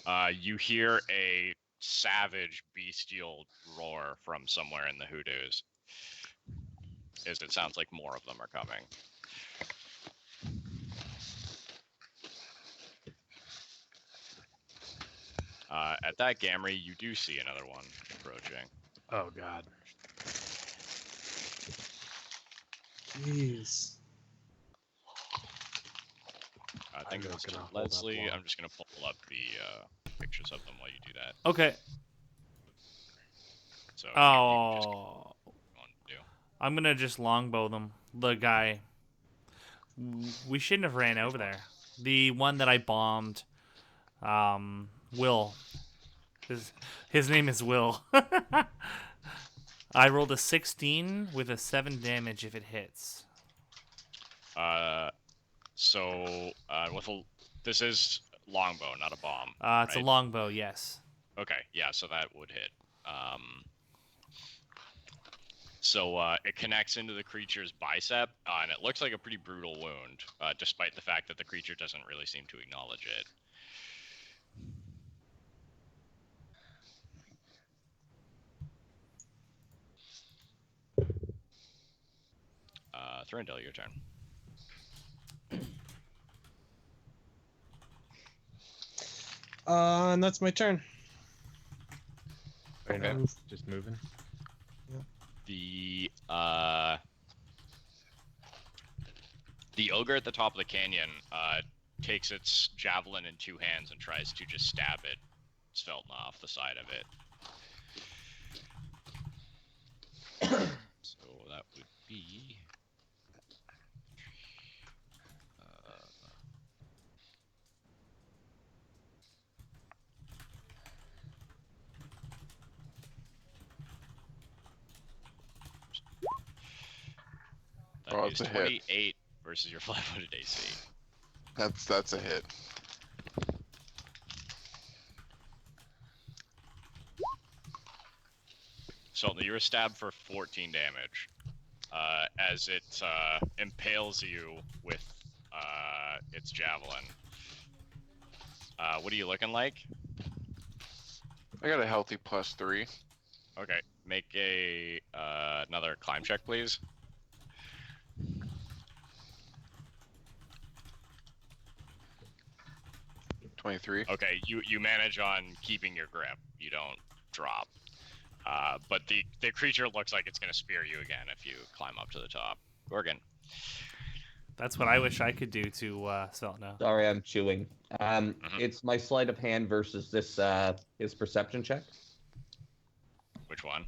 fine. You hear a savage, bestial roar from somewhere in the hoodoos, as it sounds like more of them are coming. At that, Gamry, you do see another one approaching. Oh, God. Jeez. I think I'm it's not gonna hold up Leslie. long. I'm just going to pull up the pictures of them while you do that. Okay. So you can just Oh, go on to do. I'm gonna just longbow them. The guy. We shouldn't have ran over there. The one that I bombed. Will. His name is Will. I rolled a 16 with a 7 damage if it hits. This is longbow, not a bomb. It's right? a longbow, yes. Okay, yeah, so that would hit. It connects into the creature's bicep, and it looks like a pretty brutal wound, despite the fact that the creature doesn't really seem to acknowledge it. Thorindel, your turn. And that's my turn. Right Okay. now, just moving. The ogre at the top of the canyon takes its javelin in two hands and tries to just stab it, Sveltna, off the side of it. So that would be... that Oh, is it's a hit. 28 versus your flat-footed AC. That's a hit. So you were stabbed for 14 damage as it impales you with its javelin. What are you looking like? I got a healthy +3. Okay, make a another climb check, please. $23. Okay, you manage on keeping your grip. You don't drop. But the creature looks like it's going to spear you again if you climb up to the top. Gorgon. That's what I wish I could do to Sveltna. Sorry, I'm chewing. It's my sleight of hand versus this his perception check. Which one?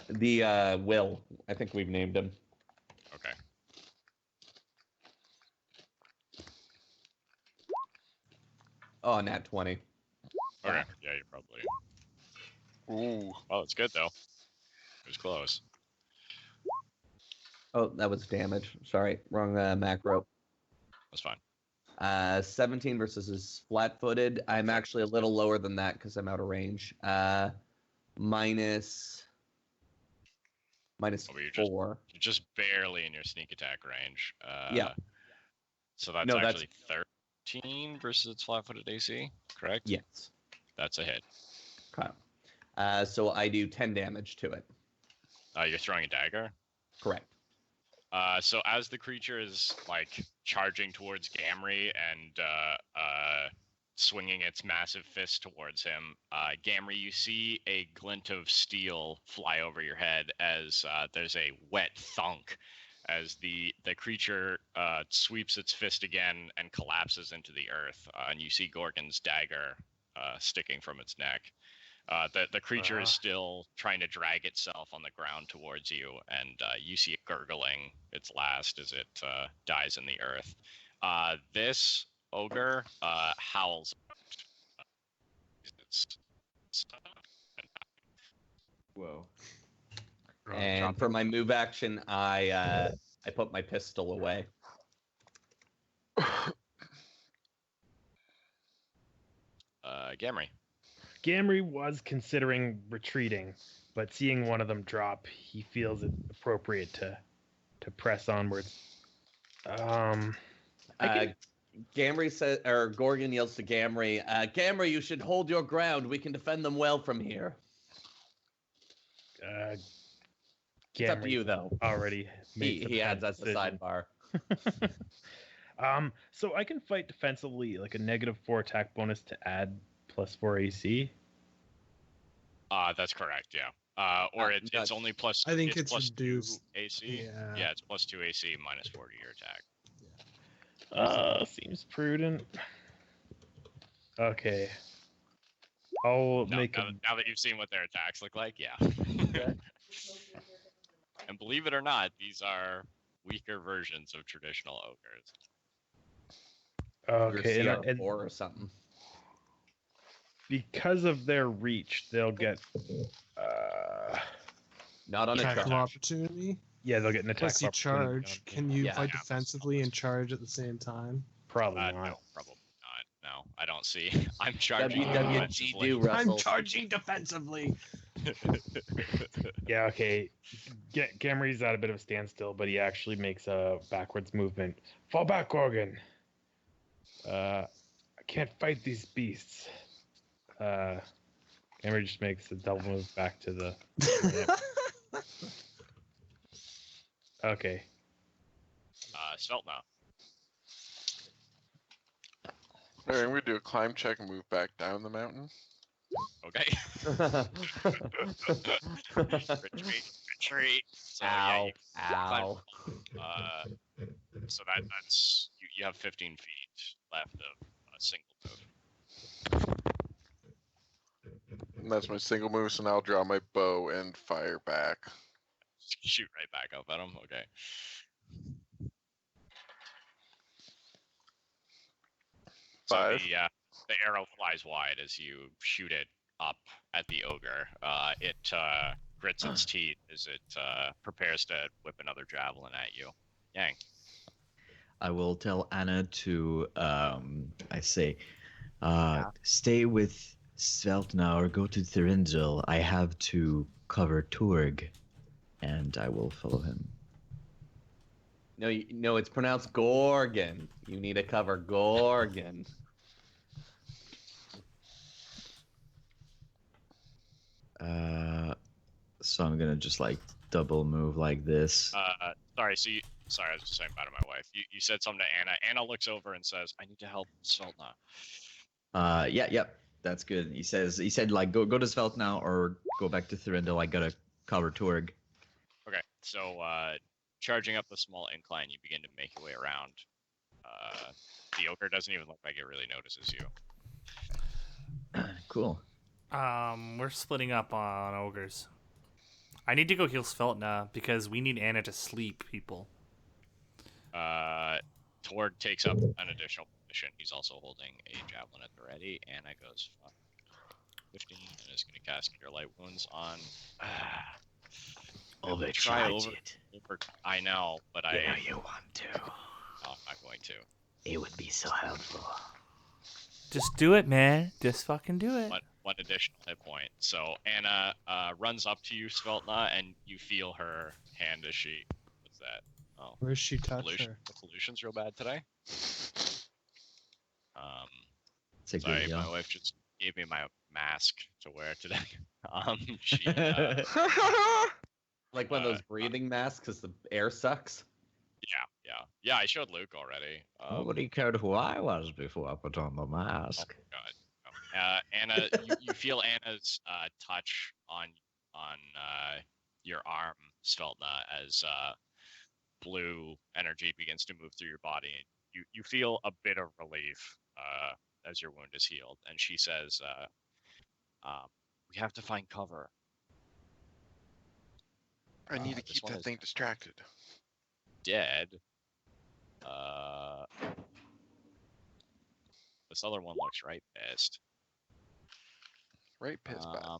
The Will. I think we've named him. Okay. Oh, nat 20. Okay. Yeah, you're probably... Ooh. Well, it's good, though. It was close. Oh, that was damage. Sorry, wrong macro. That's fine. 17 versus his flat-footed. I'm actually a little lower than that because I'm out of range. Minus Oh, but 4. You're just barely in your sneak attack range. Yeah. So that's No, actually 14 versus its flat-footed AC, correct? Yes. That's a hit. Okay. So I do 10 damage to it. You're throwing a dagger? Correct. So as the creature is like charging towards Gamry and swinging its massive fist towards him, Gamry, you see a glint of steel fly over your head as there's a wet thunk as the creature sweeps its fist again and collapses into the earth, and you see Gorgon's dagger sticking from its neck. The creature is still trying to drag itself on the ground towards you, and you see it gurgling its last as it dies in the earth. This ogre howls. Whoa. And for my move action, I put my pistol away. Gamry. Gamry was considering retreating, but seeing one of them drop, he feels it appropriate to press onwards. Gamry says, or Gorgon yells to Gamry, Gamry, you should hold your ground. We can defend them well from here. It's up to you, though. Already made He adds as a decision. sidebar. So I can fight defensively, like a -4 attack bonus to add +4 AC. That's correct. Yeah. Or it's only plus. I think it's plus reduced. 2 AC. Yeah. It's plus 2 AC minus 4 to your attack. Seems prudent. Okay. I'll make now that you've seen what their attacks look like, yeah. And believe it or not, these are weaker versions of traditional ogres. Okay, Your and CR4 or something. because of their reach, they'll get Not on a Attack of charge. opportunity. yeah, they'll get an attack. Plus you of opportunity charge. on- Can you Yeah. fight Yeah. defensively and charge at the same time? Probably not. No, probably not. No, I don't see. I'm charging. WWG defensively. do, Russell. I'm charging defensively. Yeah, okay. Gamry's at a bit of a standstill, but he actually makes a backwards movement. Fall back, Gorgon. I can't fight these beasts. Gamry just makes a double move back to the. Okay. Svelte Alright, I'm gonna do a climb check and move back down the mountain. Okay. Retreat. So yeah, you climb, Ow. so that's you have 15 feet left of a single move. And that's my single move, so now I'll draw my bow and fire back. Shoot right back up at him. Okay. So 5. the arrow flies wide as you shoot it up at the ogre. It grits its teeth as it prepares to whip another javelin at you. Yang. I will tell Anna to, stay with Sveltna or go to Thyrindil. I have to cover Turg, and I will follow him. No, it's pronounced Gorgon. You need to cover Gorgon. So I'm gonna just like double move like this. Sorry, I was just saying bye to my wife. You said something to Anna. Anna looks over and says, I need to help Sveltna. Yep, that's good. He said like go to Svelt now or go back to Thyrindil. I gotta cover Turg. Okay, so charging up the small incline, you begin to make your way around. The ogre doesn't even look like it really notices you. Cool. We're splitting up on ogres. I need to go heal Sveltna because we need Anna to sleep, people. Torg takes up an additional position. He's also holding a javelin at the ready. Anna goes 15 and is going to cast Cure Light Wounds on. I know, but You want to. No, I'm not going to. It would be so helpful. Just do it, man. Just fucking do it. One additional hit point. So Anna runs up to you, Sveltna, and you feel her hand as she. What's that? Oh, Where's she touch pollution. her? The pollution's real bad today. It's a good Sorry, heal. my wife just gave me my mask to wear today. She Like one of those breathing masks because the air sucks. yeah. I showed Luke already. Nobody cared who I was before I put on the mask. Oh God. Anna, you feel Anna's touch on your arm, Sveltna, as blue energy begins to move through your body, and you feel a bit of relief as your wound is healed. And she says, "We have to find cover. I need to This keep one that is thing distracted. dead. This other one looks right pissed. Right, piss bad.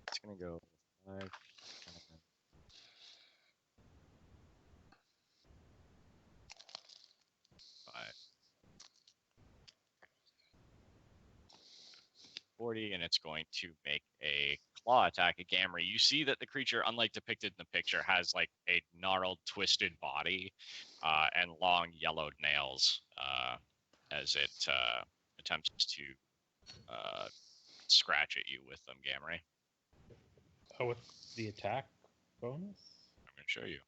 It's gonna go 5, 10, 5, 40, and it's going to make a claw attack at Gamry. You see that the creature, unlike depicted in the picture, has like a gnarled, twisted body and long yellowed nails as it attempts to scratch at you with them, Gamry. Oh, what's the attack bonus? I'm going to show you.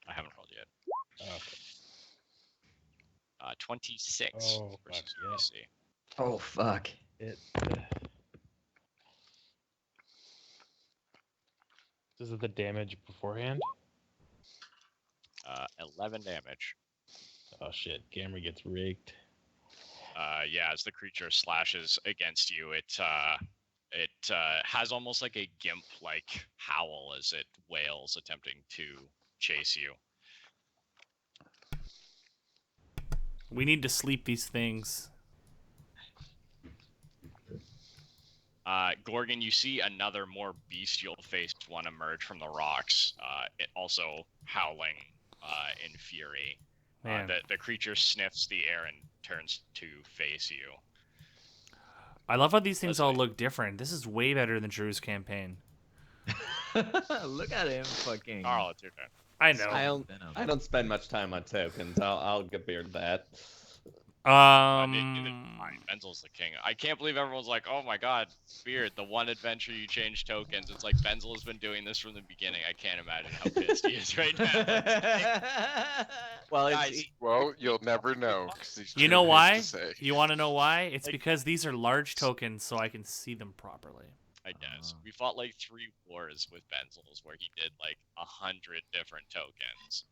I haven't rolled yet. Oh, okay. 26 Oh, versus fuck, AC. Oh fuck. It. Is it the damage beforehand? 11 damage. Oh shit, Gamry gets rigged. Yeah, as the creature slashes against you, it has almost like a gimp-like howl as it wails, attempting to chase you. We need to sleep these things. Gorgon, you see another more bestial-faced one emerge from the rocks, it also howling in fury. Man. The creature sniffs the air and turns to face you. I love how these things all Leslie. look different. This is way better than Drew's campaign. Look at him fucking. Carl, it's your turn. I know. I don't spend much time on tokens. I'll get beard that. Benzel's the king. I can't believe everyone's like, "Oh my God, Beard, the one adventure you changed tokens." It's like Benzel has been doing this from the beginning. I can't imagine how pissed he is right now. Well, Guys, Well, you'll never know. 'Cause he's You too know hate why? to say. You want to know why? It's Like- because these are large tokens, so I can see them properly. I guess we fought like 3 wars with Benzel's where he did like 100 different tokens.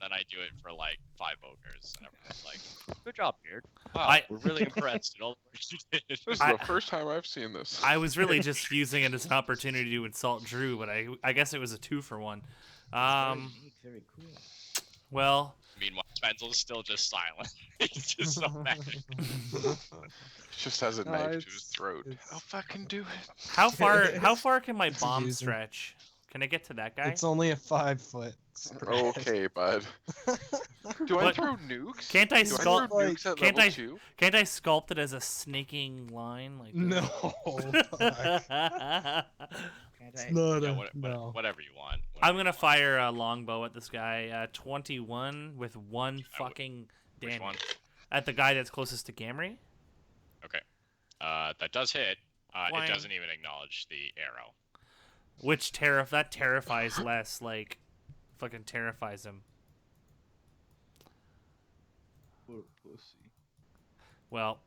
Then I do it for like 5 ogres, and everyone's like, "Good job, Beard. Wow, we're really impressed at all the work you did." This is I- the first time I've seen this. I was really just using it as an opportunity to insult Drew, but I guess it was a 2-for-1. Very cool. Well, Meanwhile, Benzel's still just silent. He's just so mad. Just has a No, knife to his it's- throat. it's- I'll fucking do it. how far can my It's a bomb user. stretch? Can I get to that guy? It's only a 5-foot spread. Okay, bud. Do I But throw nukes? Can't I Do I sculpt? throw nukes at Can't level I? 2? Can't I sculpt it as a snaking line? Like No, fuck. It's not Yeah, a, no. whatever you want. I'm gonna fire a longbow at this guy. 21 with 1 fucking Which damage one? at the guy that's closest to Gamry. Okay. That does hit. Why? It doesn't even acknowledge the arrow. Which that terrifies less. Like, fucking terrifies him. Poor pussy. Well,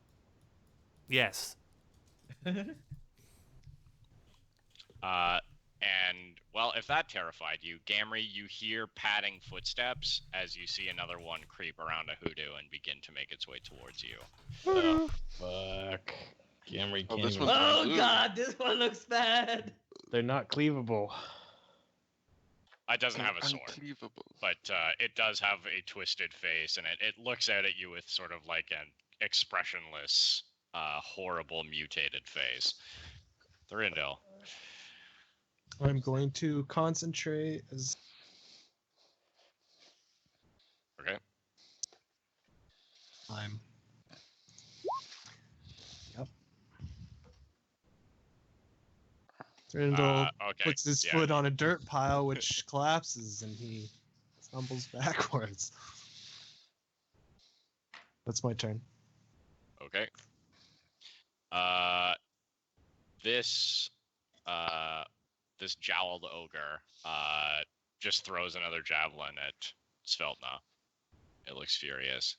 yes. And, well, if that terrified you, Gamry, you hear padding footsteps as you see another one creep around a hoodoo and begin to make its way towards you. Oh, fuck. Gamry Oh, can't this even... one's Oh blue. God, this one looks bad. They're not cleavable. It doesn't have a sword, Uncleavable. but it does have a twisted face, and it looks out at you with sort of like an expressionless, horrible, mutated face. Thorindel. I'm going to concentrate as Okay. I'm. Yep. Thorindel Okay. puts his yeah. foot on a dirt pile, which collapses, and he stumbles backwards. That's my turn. Okay. This this jowled ogre just throws another javelin at Sveltna. It looks furious.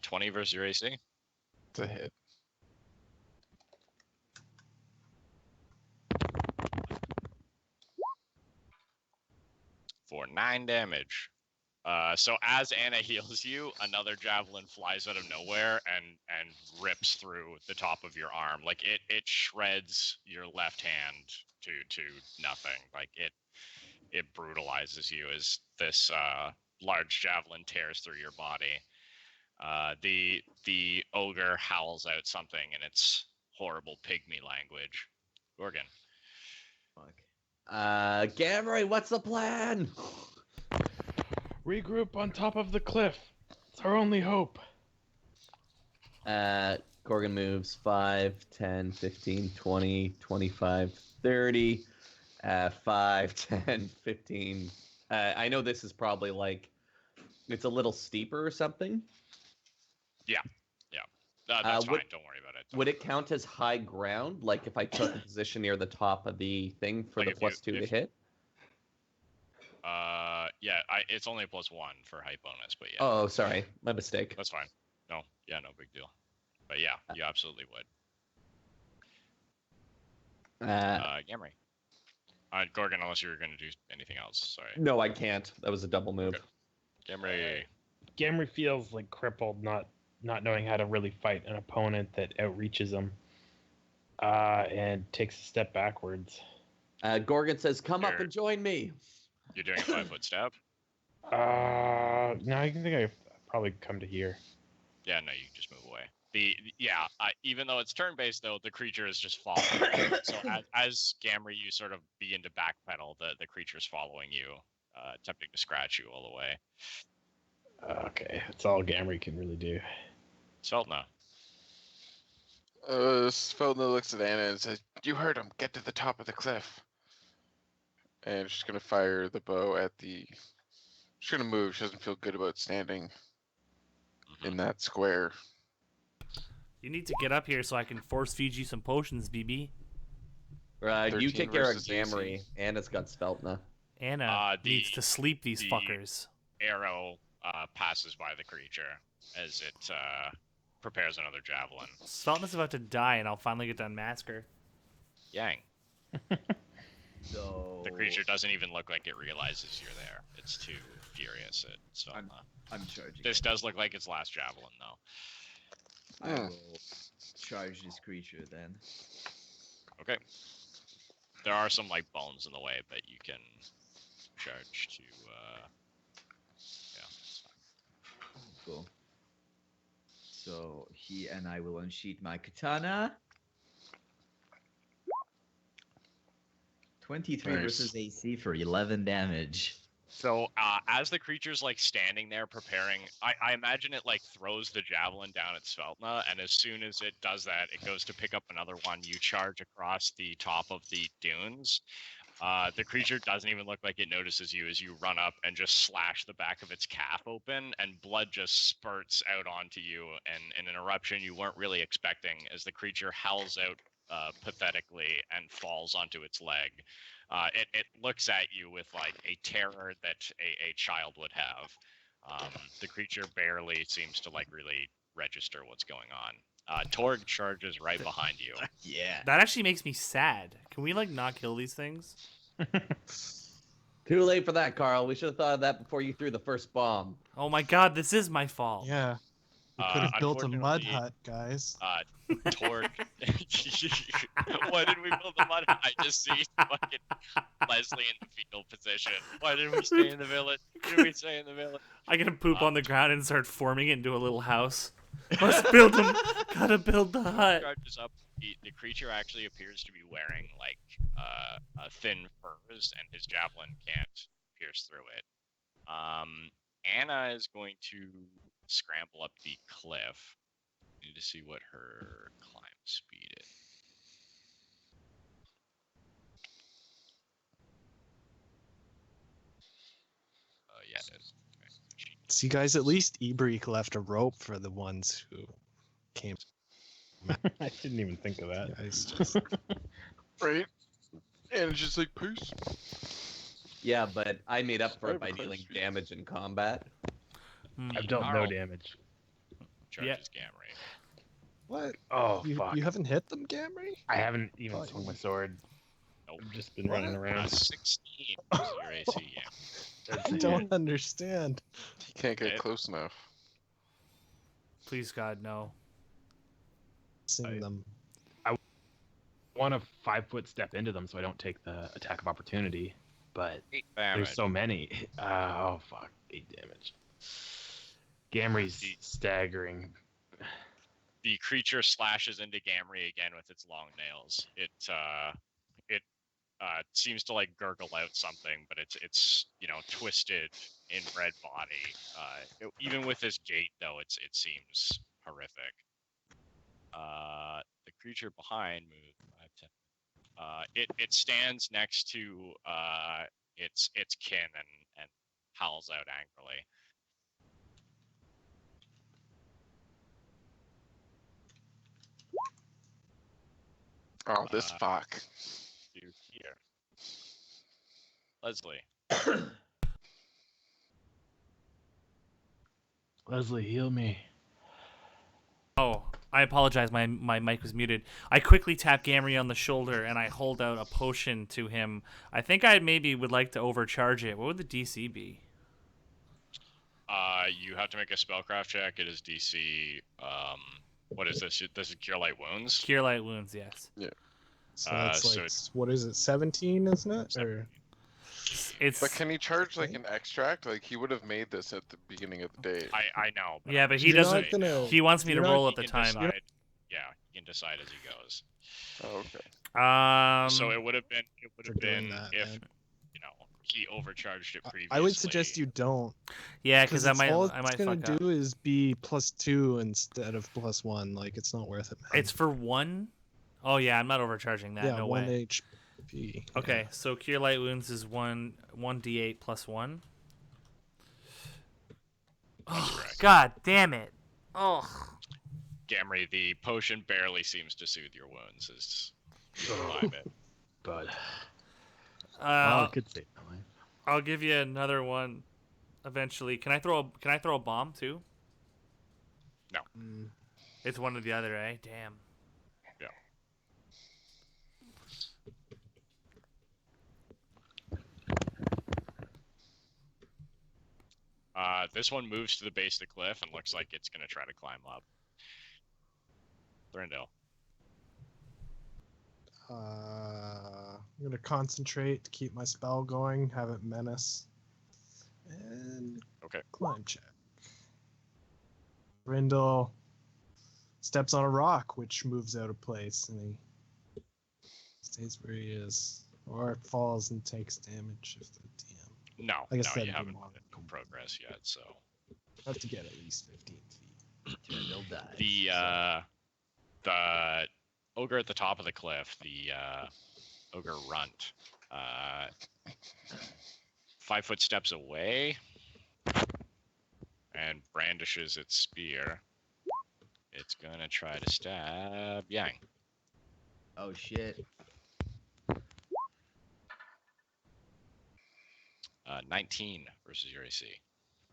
20 versus your AC. It's a hit. For 9 damage. So as Anna heals you, another javelin flies out of nowhere and rips through the top of your arm. Like it shreds your left hand to nothing. Like it brutalizes you as this large javelin tears through your body. The ogre howls out something in its horrible pygmy language. Gorgon. Fuck. Gamray, what's the plan? Regroup on top of the cliff. It's our only hope. Gorgon moves 5, 10, 15, 20, 25, 30. 5, 10, 15. I know this is probably like, it's a little steeper or something. Yeah. That's fine. would- Don't worry about it. Would it count as high ground? Like if I took a position near the top of the thing for Like the if you- +2 to if- hit? Yeah, it's only +1 for height bonus, but yeah. Oh, sorry. My mistake. That's fine. No big deal. But yeah, you absolutely would. Gamry. Gorgon, unless you were going to do anything else. Sorry. No, I can't. That was a double move. Okay. Gamry. Gamry feels like crippled, not knowing how to really fight an opponent that outreaches him, and takes a step backwards. Gorgon says, come up Sure. and join me. You're doing a 5-foot step? No, I think I probably come to here. Yeah, no, you can just move away. Even though it's turn-based, though, the creature is just following you. So as Gamry, you sort of begin to backpedal, the creature's following you, attempting to scratch you all the way. Okay, that's all Gamry can really do. Sveltna. Sveltna looks at Anna and says, "You heard him. Get to the top of the cliff." And she's gonna fire the bow at the. She's gonna move. She doesn't feel good about standing in that square. You need to get up here so I can force feed you some potions, BB. You 13 take care of versus AC. Gamry. Anna's got Sveltna. Anna needs to sleep these fuckers. Arrow passes by the creature as it prepares another javelin. Sveltna's about to die, and I'll finally get to unmask her. Yang. So The creature doesn't even look like it realizes you're there. It's too furious at Sveltna. I'm charging. This does look like its last javelin, though. I will charge this creature then. Okay. There are some like bones in the way, but you can charge to. Cool. So he and I will unsheath my katana. 23 Nice. versus AC for 11 damage. So as the creature's like standing there preparing, I imagine it like throws the javelin down at Sveltna, and as soon as it does that, it goes to pick up another one. You charge across the top of the dunes. The creature doesn't even look like it notices you as you run up and just slash the back of its calf open, and blood just spurts out onto you, and in an eruption you weren't really expecting as the creature howls out pathetically and falls onto its leg. It looks at you with like a terror that a child would have. The creature barely seems to like really register what's going on. Torg charges right behind you. Yeah. That actually makes me sad. Can we like not kill these things? Too late for that, Carl. We should have thought of that before you threw the first bomb. Oh my god, this is my fault. Yeah. We could have built a mud Unfortunately, hut, guys. Torg. Why did we build the mud? I just see fucking Leslie in the fetal position. Why did we stay in the village? Why did we stay in the village? I gotta poop on the ground and start forming it into a little house. Must build them. Gotta build the hut. Charges up. The creature actually appears to be wearing like thin furs, and his javelin can't pierce through it. Anna is going to scramble up the cliff. Need to see what her climb speed is. See, guys, at least Ibrik left a rope for the ones who came. I didn't even think of that. Guys, just... Right? And it's just like, peace. Yeah, but I made up for I it have a by dealing question. damage in combat. I've dealt no Carl damage. charges Gamray. What? Oh, You, fuck. you haven't hit them, Gamry? I haven't even Oh, swung my sword. Nope. I've just been running around. 16 is your AC, yeah. That's I it. don't understand. He can't get It- close enough. Please, God, no. Sing them. I want to 5-foot step into them so I don't take the attack of opportunity, but 8 damage. there's so many. Oh, fuck. 8 damage. Gamry's staggering. The creature slashes into Gamry again with its long nails. It seems to like gurgle out something, but it's twisted, inbred body. Even with this gait, though, it seems horrific. The creature behind moved 5, 10. It stands next to its kin and howls out angrily. Oh, this fuck. Dude, here. Leslie. Leslie, heal me. Oh, I apologize. My mic was muted. I quickly tap Gamry on the shoulder and I hold out a potion to him. I think I maybe would like to overcharge it. What would the DC be? You have to make a spellcraft check. It is DC. What is this? This is Cure Light Wounds. Cure Light Wounds, yes. So that's so like, it's- what is it, 17, isn't it? Or... It's But can he charge like an extract? Like he would have made this at the beginning of the day. I know. yeah, but he You're doesn't. not gonna- He wants me to you're not- roll at He the can time. decide- yeah, he can decide as he goes. Oh, okay. So it would have been. It would for have doing been that, if man. he overcharged it previously. I would suggest you don't. yeah, because I all might it's gonna fuck up. do is be +2 instead of +1. Like, it's not worth it, man. It's for 1. Oh yeah, I'm not overcharging that. yeah, no 1 way. HP. Okay, so Cure Light Wounds is 1d8 plus 1. Oh, correct. God damn it! Oh. Gamry, the potion barely seems to soothe your wounds. Is Oh, it. but Uh, it could save my life. I'll give you another one eventually. Can I throw a bomb too? Mm. It's one or the other, eh? Damn. This one moves to the base of the cliff and looks like it's gonna try to climb up. Thorndale. I'm gonna concentrate to keep my spell going, have it menace, and Okay. climb check. Brindle steps on a rock, which moves out of place, and he stays where he is, or it falls and takes damage if the DM. No, I guess no, that'd you be haven't more made progress yet. So I have to get at least 15 feet. They'll die. the ogre at the top of the cliff, the ogre runt, 5 foot steps away and brandishes its spear. It's gonna try to stab Yang. Oh shit. 19 versus your AC.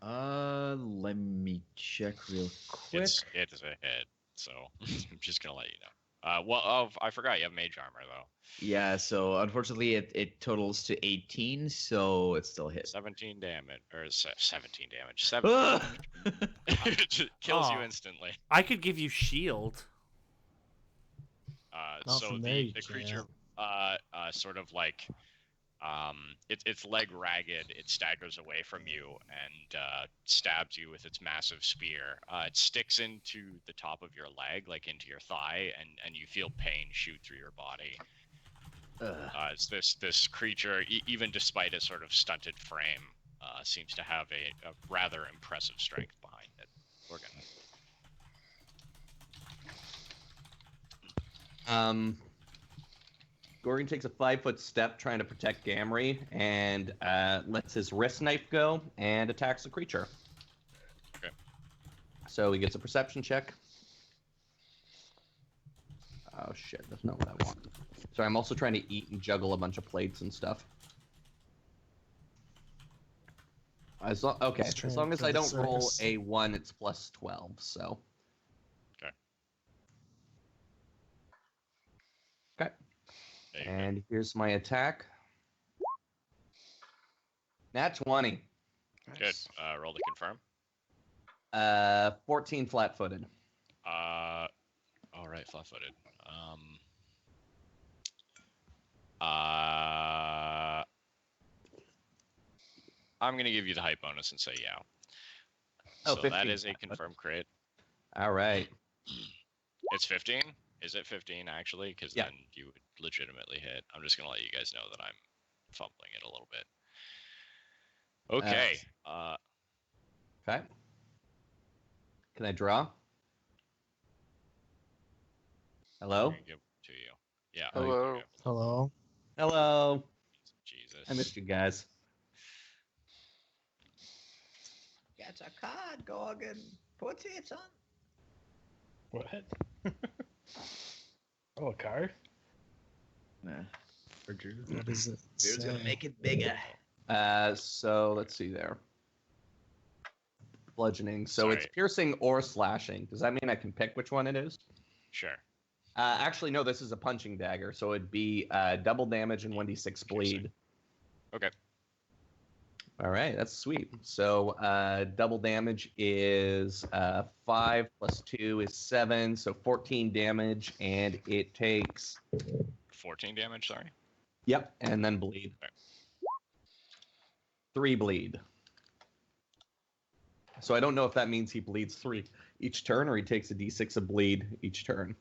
Let me check real quick. It's a hit, so I'm just gonna let you know. I forgot you have mage armor though. Yeah, so unfortunately it totals to 18, so it still hits. 17 damage, or 17 damage. 7 Ah! It kills you Aw. instantly. I could give you shield. Not So from there, you the creature, can't. sort of like, its leg ragged, it staggers away from you and stabs you with its massive spear. It sticks into the top of your leg, like into your thigh, and you feel pain shoot through your body. It's this creature, even despite its sort of stunted frame, seems to have a rather impressive strength behind it. We're gonna. Gorgon takes a 5-foot step trying to protect Gamry and lets his wrist knife go and attacks the creature. Okay. So he gets a perception check. Oh shit, that's not what I want. So I'm also trying to eat and juggle a bunch of plates and stuff. As long as I don't roll a 1, it's plus 12, so. Okay. Okay. There you go. And here's my attack. Nat 20. Good. Nice. Roll to confirm. 14 flat-footed. All right, flat-footed. I'm gonna give you the height bonus and say yeah. Oh, So 15 that is a flat-footed. confirmed crit. All right. It's 15. Is it 15 actually? Because Yeah. then you would legitimately hit. I'm just gonna let you guys know that I'm fumbling it a little bit. Okay. Okay. Can I draw? Hello? I'm gonna give it to you. Yeah. Hello. you're able to- Hello. Hello. Jesus. I missed you guys. Get a card, Gorgon. Put it on. What? Oh, a card? Nah. For Drew? What is it? We're just gonna say? make it bigger. So let's see there. Bludgeoning. So it's Sorry. piercing or slashing. Does that mean I can pick which one it is? Sure. Actually, no, this is a punching dagger, so it'd be double damage and 1d6 bleed. Okay. All right, that's sweet. So double damage is 5 plus 2 is 7, so 14 damage, and it takes... 14 damage. Sorry. Yep, and then bleed. Okay. 3 bleed. So I don't know if that means he bleeds 3 each turn, or he takes a d6 of bleed each turn.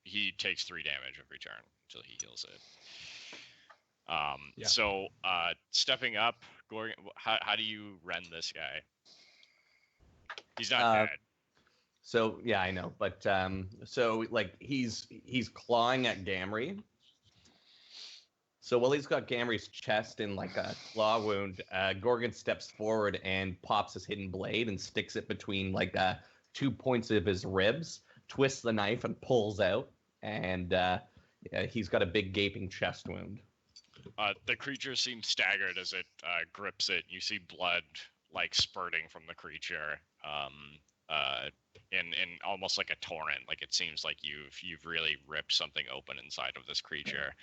He takes 3 damage every turn until he heals it. Yeah. So stepping up, Gorgon, how do you rend this guy? He's not dead. So yeah, I know, but so like he's clawing at Gamry. So while he's got Gamry's chest in like a claw wound, Gorgon steps forward and pops his hidden blade and sticks it between like 2 points of his ribs, twists the knife and pulls out, and yeah, he's got a big gaping chest wound. The creature seems staggered as it grips it. You see blood like spurting from the creature, in almost like a torrent. Like it seems like you've really ripped something open inside of this creature.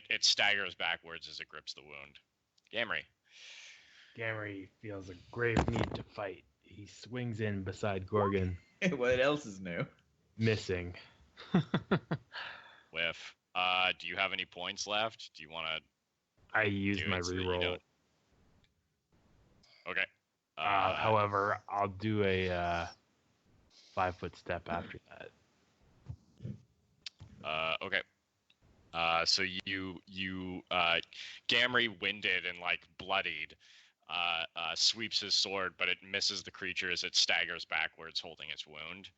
It staggers backwards as it grips the wound. Gamry. Gamry feels a grave need to fight. He swings in beside Gorgon, What else is new? missing. Whiff. Do you have any points left? Do you want to? I used my so that you reroll. don't- Okay. However, I'll do a 5-foot step after that. Okay. So you Gamry, winded and like bloodied, sweeps his sword, but it misses the creature as it staggers backwards, holding its wound.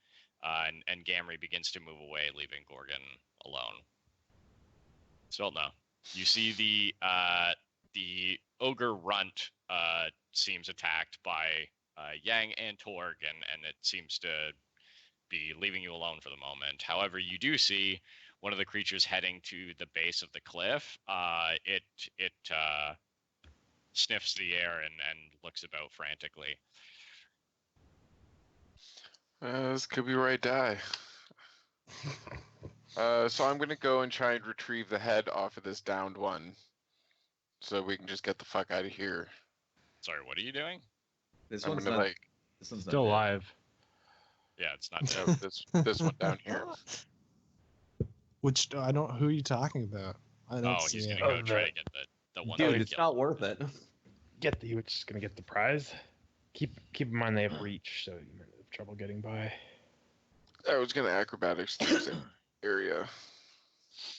And Gamry begins to move away, leaving Gorgon alone. Still no. You see the ogre runt seems attacked by Yang and Torg, and it seems to be leaving you alone for the moment. However, you do see one of the creatures heading to the base of the cliff. It sniffs the air and looks about frantically. This could be where I die. So I'm gonna go and try and retrieve the head off of this downed one, so we can just get the fuck out of here. Sorry, what are you doing? This I'm one's gonna not. like This one's Still not alive. Yeah, it's not. no, this one down here. Which I don't. Who are you talking about? I don't Oh, see he's it. gonna go Oh, try the- to get the one. Dude, that it's killed. not worth it. You're just gonna get the prize. Keep in mind they have reach, so you might have trouble getting by. I was gonna acrobatics through this area.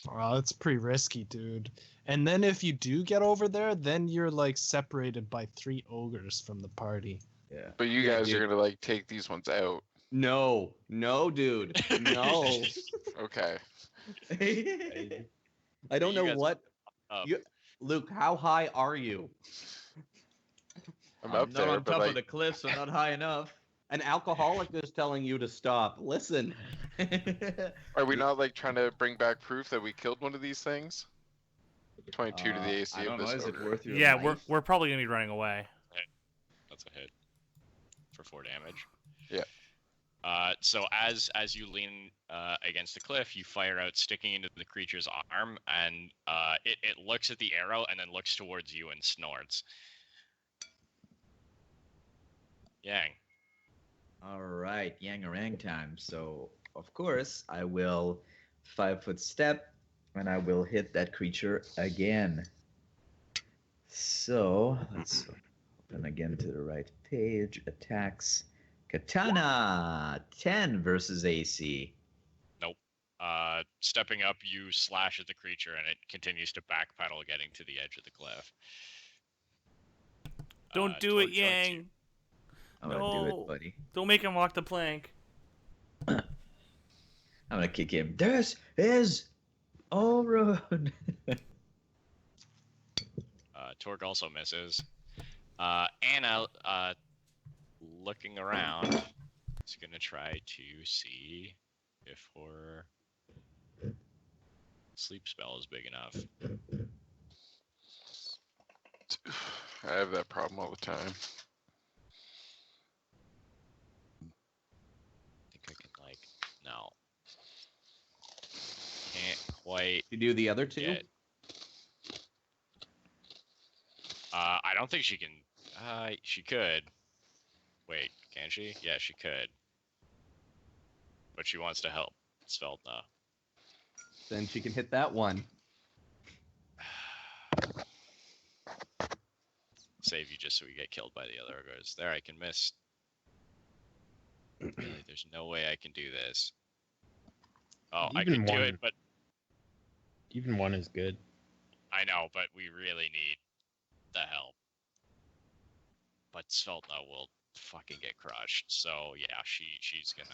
Well, that's pretty risky, dude. And then if you do get over there, then you're like separated by 3 ogres from the party. Yeah. But you Yeah, guys dude. are gonna like take these ones out. No, dude, no. Okay. I don't You know guys- what. Up. Luke, how high are you? I'm up not there, on but top like, of the cliff, so not high enough. An alcoholic is telling you to stop. Listen. are we not like trying to bring back proof that we killed one of these things? 22 to the AC I of don't know. this Is it ogre. worth your Yeah, life? we're probably gonna be running away. That's a hit for 4 damage. Yeah. So as you lean against the cliff, you fire out, sticking into the creature's arm, and it looks at the arrow and then looks towards you and snorts. Yang. All right, Yang-Orang time. So, of course, I will 5-foot step, and I will hit that creature again. So, let's open again to the right page. Attacks. Katana! 10 versus AC. Stepping up, you slash at the creature, and it continues to backpedal, getting to the edge of the cliff. Don't do Torque it, joins you. Yang. I'm gonna do No. it, buddy. Don't make him walk the plank. I'm gonna kick him. This is all road. Torque also misses. Anna, looking around, is gonna try to see if her sleep spell is big enough. I have that problem all the time. I think I can no. Can't quite You do the other two? get. I don't think she can. She could. Wait, can she? Yeah, she could. But she wants to help Sveltna. Then she can hit that one. Save you just so we get killed by the other ogres. There, I can miss. Really, there's no way I can do this. Oh, I Even can do one. it, but Even 1 is good. I know, but we really need the help. But Sveltna will fucking get crushed. So yeah, she's gonna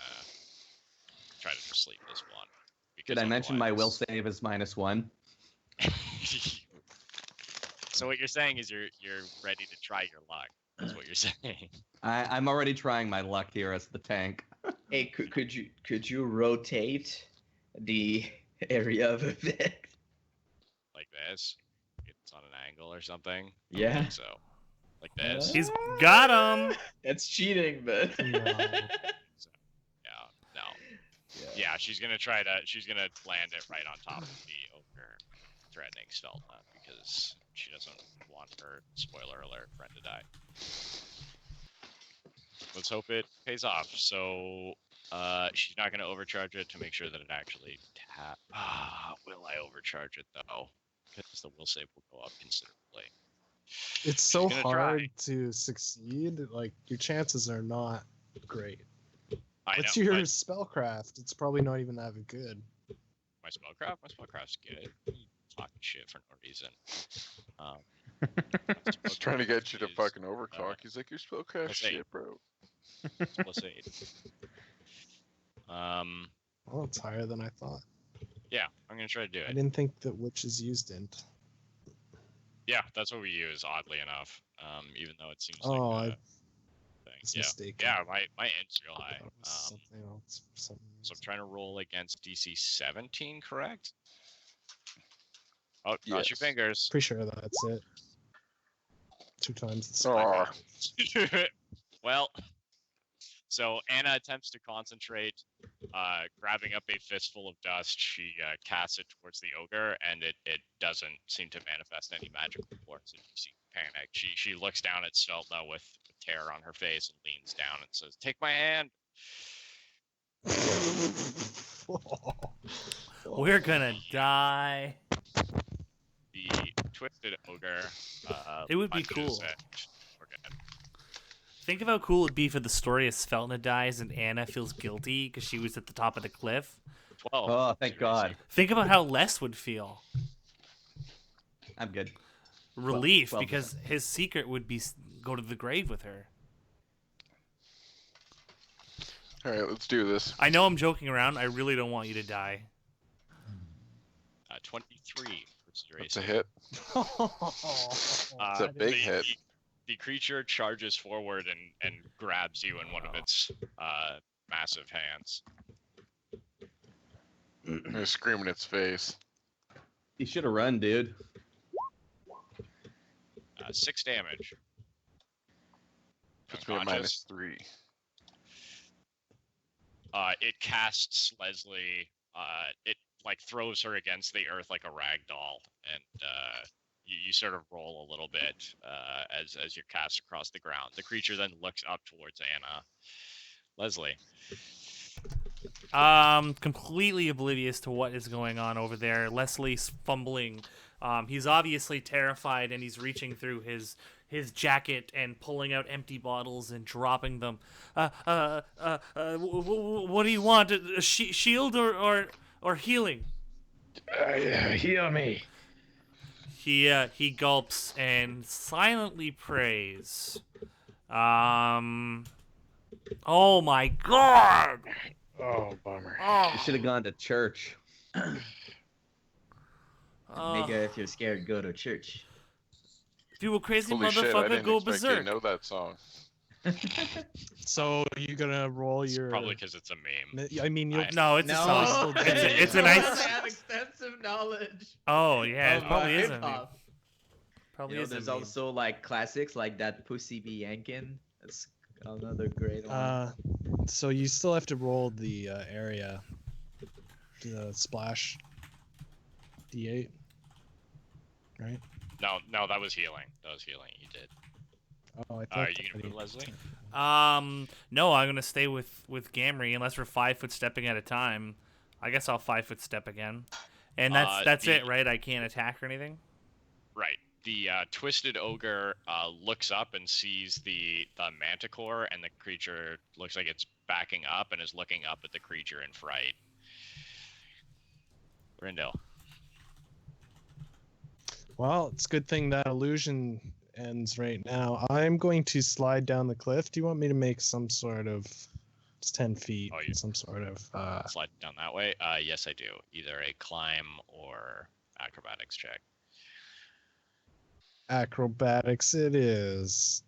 try to sleep this one. Did I mention my will otherwise- save is -1? So what you're saying is you're ready to try your luck. That's what you're saying. I'm already trying my luck here as the tank. Hey, could you rotate the area of effect? Like this. It's on an angle or something. I don't Yeah. think so. Like this. He's got him. That's cheating, but. No. Yeah. No. Yeah, she's gonna land it right on top of the ogre, threatening Sveltna because she doesn't want her, spoiler alert, friend to die. Let's hope it pays off. So she's not gonna overcharge it to make sure that it actually tap. Will I overcharge it though? Because the will save will go up considerably. It's so gonna hard to succeed. Like your chances are not great. I What's know, your but spellcraft? It's probably not even that good. my spellcraft's good. Talking shit for no reason. He's trying to get you to is, fucking overclock. He's like, your spellcraft let's say- shit, bro. It's +8. Well, it's higher than I thought. Yeah, I'm gonna try to do I it. didn't think that witches used int. Yeah, that's what we use, oddly enough. Even though it seems Oh, like I a thing. was Yeah, mistaken. yeah, my int's real I high. thought it was something else. So I'm trying to roll against DC 17, correct? Oh, cross your Yes. fingers. Pretty sure that's it. 2 times the Aw. spell. Well, so Anna attempts to concentrate, grabbing up a fistful of dust. She casts it towards the ogre, and it doesn't seem to manifest any magical force. And you see panic. She looks down at Sveltna with terror on her face and leans down and says, "Take my hand." We're gonna die. The twisted ogre. It would be lunges cool. at- We're good. Think of how cool it'd be for the story if Sveltna dies and Anna feels guilty because she was at the top of the cliff. 12. Oh, thank God. Think about how Les would feel. I'm good. Relief 12%. because his secret would be go to the grave with her. All right, let's do this. I know I'm joking around. I really don't want you to die. 23 versus your That's AC. a hit. It's It's a big hit. The creature charges forward and grabs you in one of its massive hands. I'm gonna scream in its face. You should have run, dude. 6 damage. Puts me at Unconscious. -3. It casts Leslie. It like throws her against the earth like a rag doll, and you sort of roll a little bit as you're cast across the ground. The creature then looks up towards Anna. Leslie. Completely oblivious to what is going on over there. Leslie's fumbling. He's obviously terrified, and he's reaching through his jacket and pulling out empty bottles and dropping them. What do you want? A shield or healing? Heal me. He gulps and silently prays. Oh my God! Oh, bummer. You should have gone to church. Nigga, if you're scared, go to church. If you a crazy Holy shit! I motherfucker, didn't go expect you berserk. to know that song. So you gonna roll It's your? probably because it's a meme. I mean, you'll. No, it's a song. It's a nice. have extensive knowledge. Oh yeah, it of, probably is a meme. hip-hop. Probably You know, is a there's meme. also like classics like that "Pussy Be Yankin." That's another great one. So you still have to roll the area. The splash. D8. Right. No, that was healing. That was healing. You did. Oh, I Are thought. you gonna move, Leslie? No, I'm gonna stay with Gamry unless we're 5 foot stepping at a time. I guess I'll 5 foot step again, and that's it, right? I can't attack or anything. Right. The twisted ogre looks up and sees the manticore, and the creature looks like it's backing up and is looking up at the creature in fright. Rindell. Well, it's a good thing that illusion ends right now. I'm going to slide down the cliff. Do you want me to make some sort of? It's 10 feet. Oh, you- some sort of. Slide down that way. Yes, I do. Either a climb or acrobatics check. Acrobatics. It is.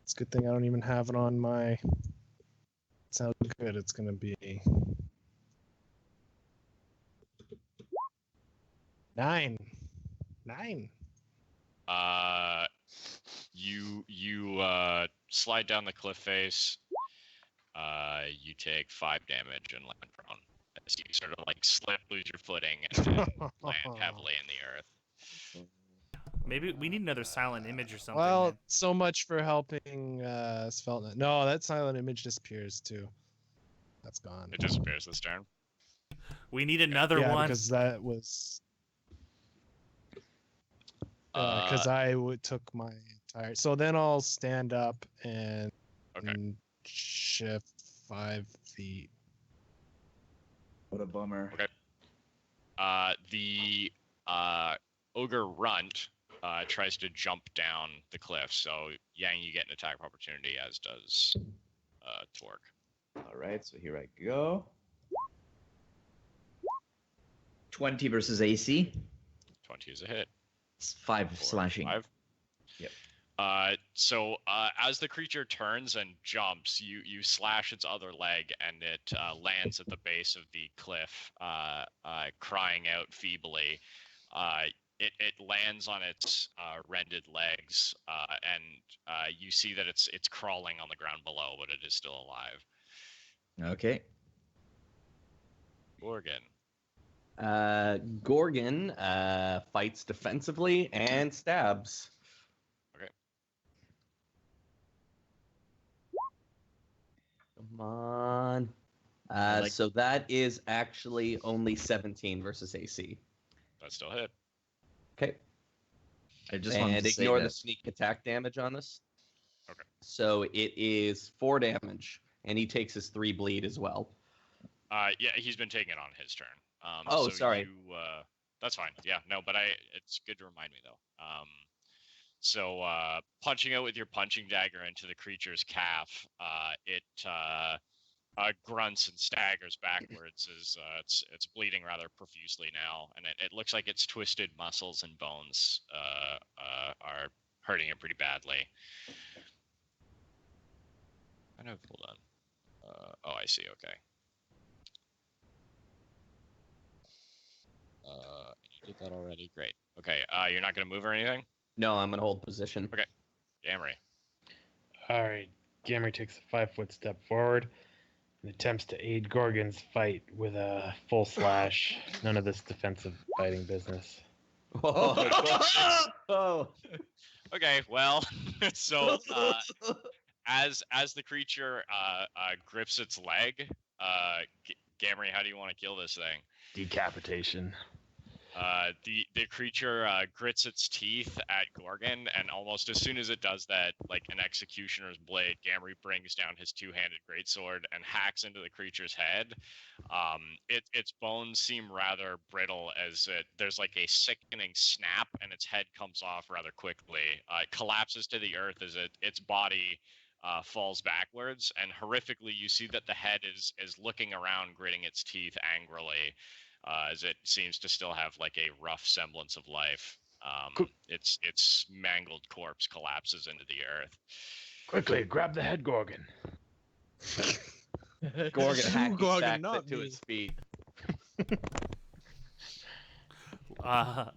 It's a good thing I don't even have it on my. That's how good it's gonna be. 9. You slide down the cliff face. You take 5 damage and land prone. As you sort of like slip, lose your footing, and then land heavily in the earth. Maybe we need another silent image or something. Well, man. so much for helping Sveltnet. No, that silent image disappears too. That's gone. It disappears this turn. We need another yeah, one. because that was. Because took my entire. So then I'll stand up and shift 5 feet. What a bummer. Okay. The ogre runt tries to jump down the cliff. So Yang, you get an attack of opportunity, as does Torque. All right, so here I go. 20 versus AC. 20 is a hit. It's 5 4, slashing. 5. Yep. So as the creature turns and jumps, you slash its other leg, and it lands at the base of the cliff, crying out feebly. It lands on its rended legs, and you see that it's crawling on the ground below, but it is still alive. Okay. Gorgon. Gorgon fights defensively and stabs. Okay. Come on. So that is actually only 17 versus AC. That's still hit. Okay. I just wanted And to say ignore that. the sneak attack damage on this. Okay. So it is 4 damage, and he takes his 3 bleed as well. Yeah, he's been taking it on his turn. Oh, so sorry. That's fine. Yeah, no, but it's good to remind me though. So punching out with your punching dagger into the creature's calf, it grunts and staggers backwards as it's bleeding rather profusely now, and it looks like its twisted muscles and bones are hurting it pretty badly. Hold on. Oh, I see. Okay. You did that already. Great. Okay. You're not gonna move or anything? No, I'm gonna hold position. Okay. Gamry. All right. Gamry takes a 5-foot step forward and attempts to aid Gorgon's fight with a full slash. None of this defensive fighting business. Oh. Okay. Well, so as the creature grips its leg, Gamry, how do you want to kill this thing? Decapitation. The creature grits its teeth at Gorgon, and almost as soon as it does that, like an executioner's blade, Gamry brings down his two-handed greatsword and hacks into the creature's head. Its bones seem rather brittle as there's like a sickening snap, and its head comes off rather quickly. It collapses to the earth as its body falls backwards, and horrifically, you see that the head is looking around, gritting its teeth angrily. As it seems to still have like a rough semblance of life. Its mangled corpse collapses into the earth. Quickly, grab the head, Gorgon. Gorgon hacking Gorgon, back not to me. its feet.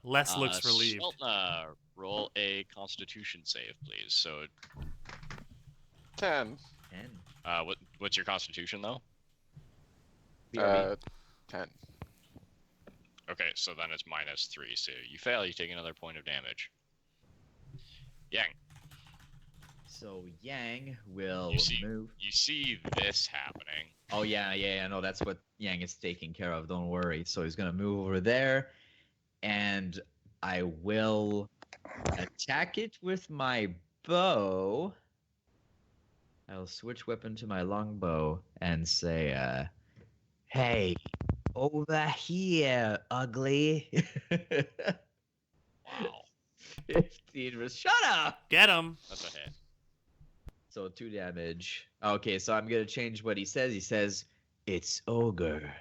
Les looks relieved. Sheltna, roll a Constitution save, please. So, 10. 10. what's your Constitution though? 10. Okay, so then it's -3. So you fail, you take another point of damage. Yang, So Yang will You see- move. you see this happening. Oh yeah. No, that's what Yang is taking care of. Don't worry. So he's gonna move over there, and I will attack it with my bow. I'll switch weapon to my longbow and say, "Hey, over here, ugly." Wow, 15 was shut up. Get him. that's a hit. So 2 damage. Okay, so I'm gonna change what he says. He says, "It's ogre."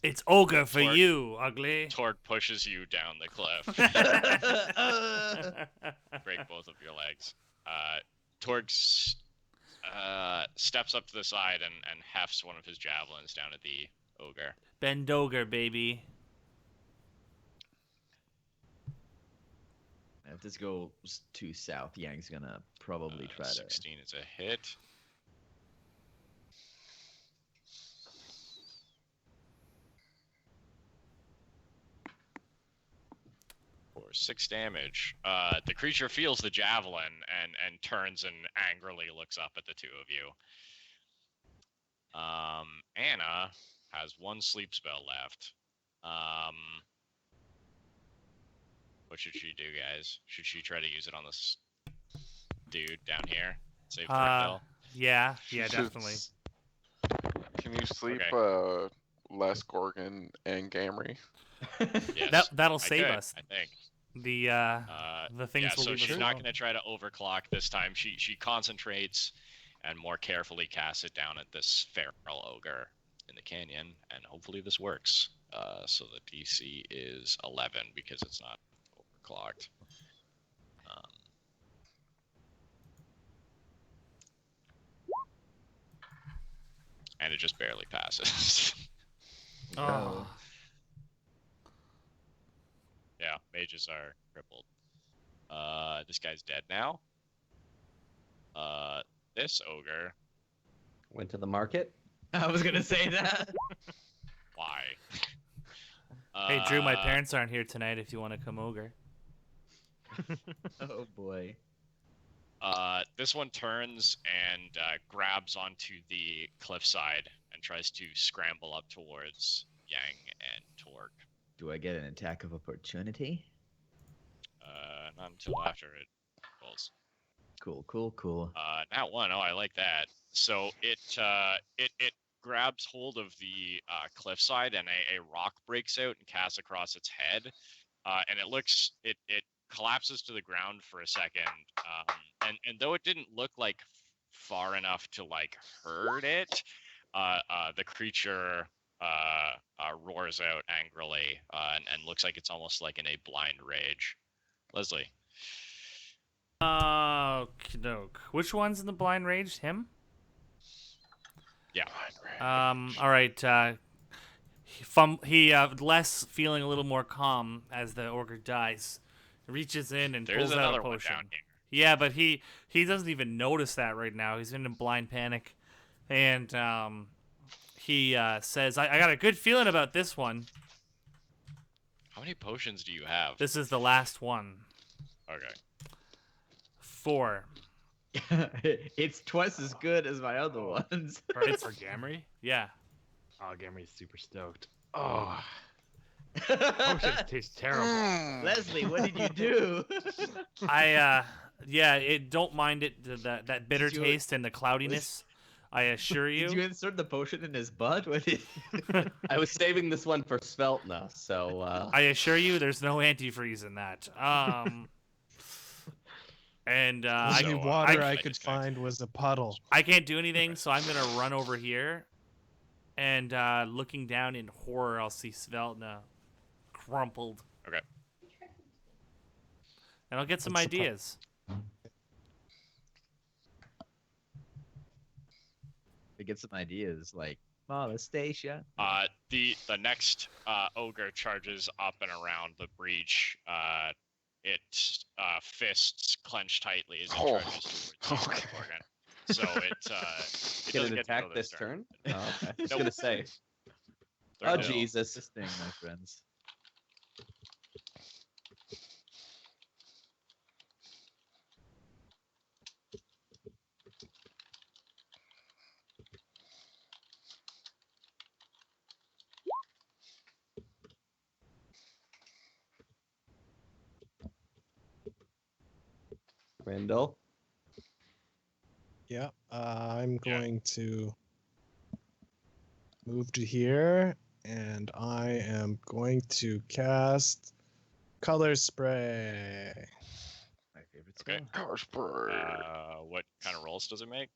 It's ogre for Torque. you, ugly. Torque pushes you down the cliff. Break both of your legs. Torque steps up to the side and hefts one of his javelins down at the ogre. Bend ogre, baby. If this goes too south, Yang's gonna probably try to. 16 is a hit. For 6 damage. The creature feels the javelin and turns and angrily looks up at the two of you. Anna has 1 sleep spell left. What should she do, guys? Should she try to use it on this dude down here? Save for a kill? Yeah, definitely. Can you sleep Okay. less Gorgon and Gamry? Yes, That'll I save could, us. I think. The things Yeah, will so leave she's us not alone. going to try to overclock this time. She concentrates and more carefully casts it down at this feral ogre in the canyon, and hopefully this works. So the DC is 11 because it's not overclocked. And it just barely passes. Oh. Yeah, mages are crippled. This guy's dead now. This ogre, Went to the market. I was gonna say that. why? Hey, Drew, my parents aren't here tonight if you want to come ogre. Oh boy. This one turns and grabs onto the cliffside and tries to scramble up towards Yang and Torque. Do I get an attack of opportunity? Not until after it rolls. Cool. Nat 1. Oh, I like that. So it grabs hold of the cliffside, and a rock breaks out and casts across its head. And it collapses to the ground for a second. And though it didn't look like far enough to like hurt it, the creature roars out angrily and looks like it's almost like in a blind rage. Leslie. Okey-doke. Which one's in the blind rage? Him? Yeah. All right. He less feeling a little more calm as the ogre dies, reaches in and There's pulls out a another one potion. down here. Yeah, but he doesn't even notice that right now. He's in a blind panic, and he says, "I got a good feeling about this one. How many potions do you have? This is the last one. Okay. 4. It's twice as good as my other ones. For Gamry? Yeah. Oh, Gamry's super stoked. Oh, potions taste terrible. Leslie, what did you do? Don't mind it, that bitter Did you- taste and the cloudiness. I assure Did you insert the potion in his butt? What did... I was saving this one for Sveltna, so I assure you, there's no antifreeze in that. And The I only So, water I I could just- find was a puddle. can't do anything, so I'm gonna run over here. And looking down in horror, I'll see Sveltna crumpled. Okay. And I'll get some What's the pro- ideas. To get some ideas, like molestation. The next ogre charges up and around the breach. Its fists clenched tightly as it Oh, charges towards you, okay. Morgan. So it can doesn't it get to attack go this turn? Oh, okay. I was Nope. gonna say. They're Oh nil. Jesus! This thing, my friends. Randall. Yeah, I'm Yeah. going to move to here, and I am going to cast Color Spray. My favorite Okay. spell. Color spray. What kind of rolls does it make?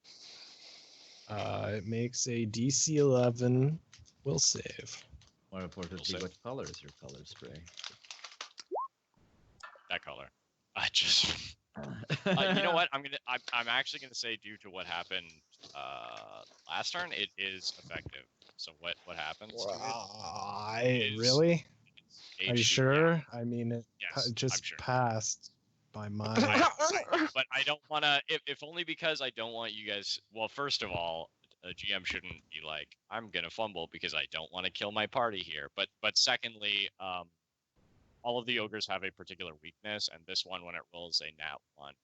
It makes a DC 11 will save. More importantly, save. what color is your color spray? That color. I just. You know what? I'm actually gonna say due to what happened last turn, it is effective. So what happens? to it is- Really? it's Are you HD, sure? yeah. I mean, it Yes, I'm just sure. passed by my. But I don't want to. If only because I don't want you guys. Well, first of all, a GM shouldn't be like, I'm gonna fumble because I don't want to kill my party here. But secondly, all of the ogres have a particular weakness, and this one, when it rolls a nat 1,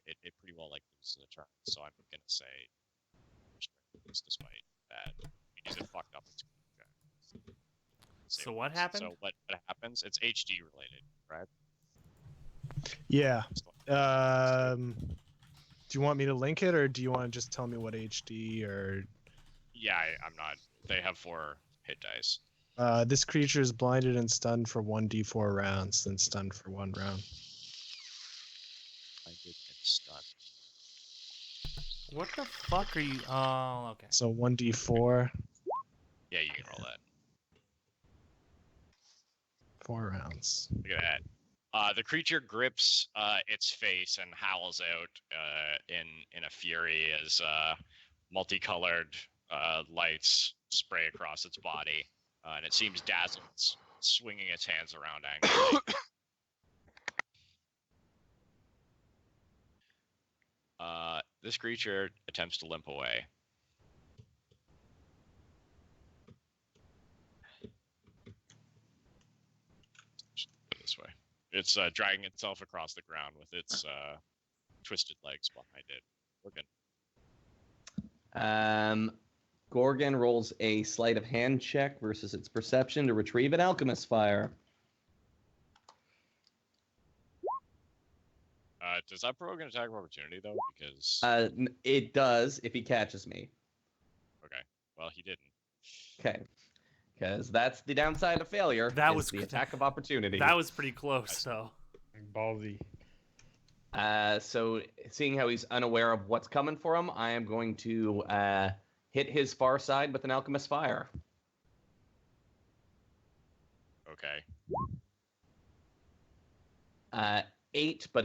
it pretty well like loses a turn. So I'm gonna say, despite that, because it fucked up its. So what happened? So what happens? It's HD related, right? Yeah. Do you want me to link it, or do you want to just tell me what HD or? Yeah, I'm not. They have 4 hit dice. This creature is blinded and stunned for 1d4 rounds, then stunned for 1 round. I did get stunned. What the fuck are you? Oh, okay. So 1d4, Yeah, you can roll that. 4 rounds. Look at that. The creature grips its face and howls out in a fury as multicolored lights spray across its body, and it seems dazzled, swinging its hands around angrily. This creature attempts to limp away. This way. It's dragging itself across the ground with its twisted legs behind it. We're good. Gorgon rolls a sleight of hand check versus its perception to retrieve an alchemist fire. Does that provoke an attack of opportunity though? Because It does if he catches me. okay, well he didn't. Okay. Because that's the downside of failure. That is was the good. attack of opportunity. That was pretty close, though. Ballsy. So seeing how he's unaware of what's coming for him, I am going to hit his far side with an alchemist fire. Okay. 8, but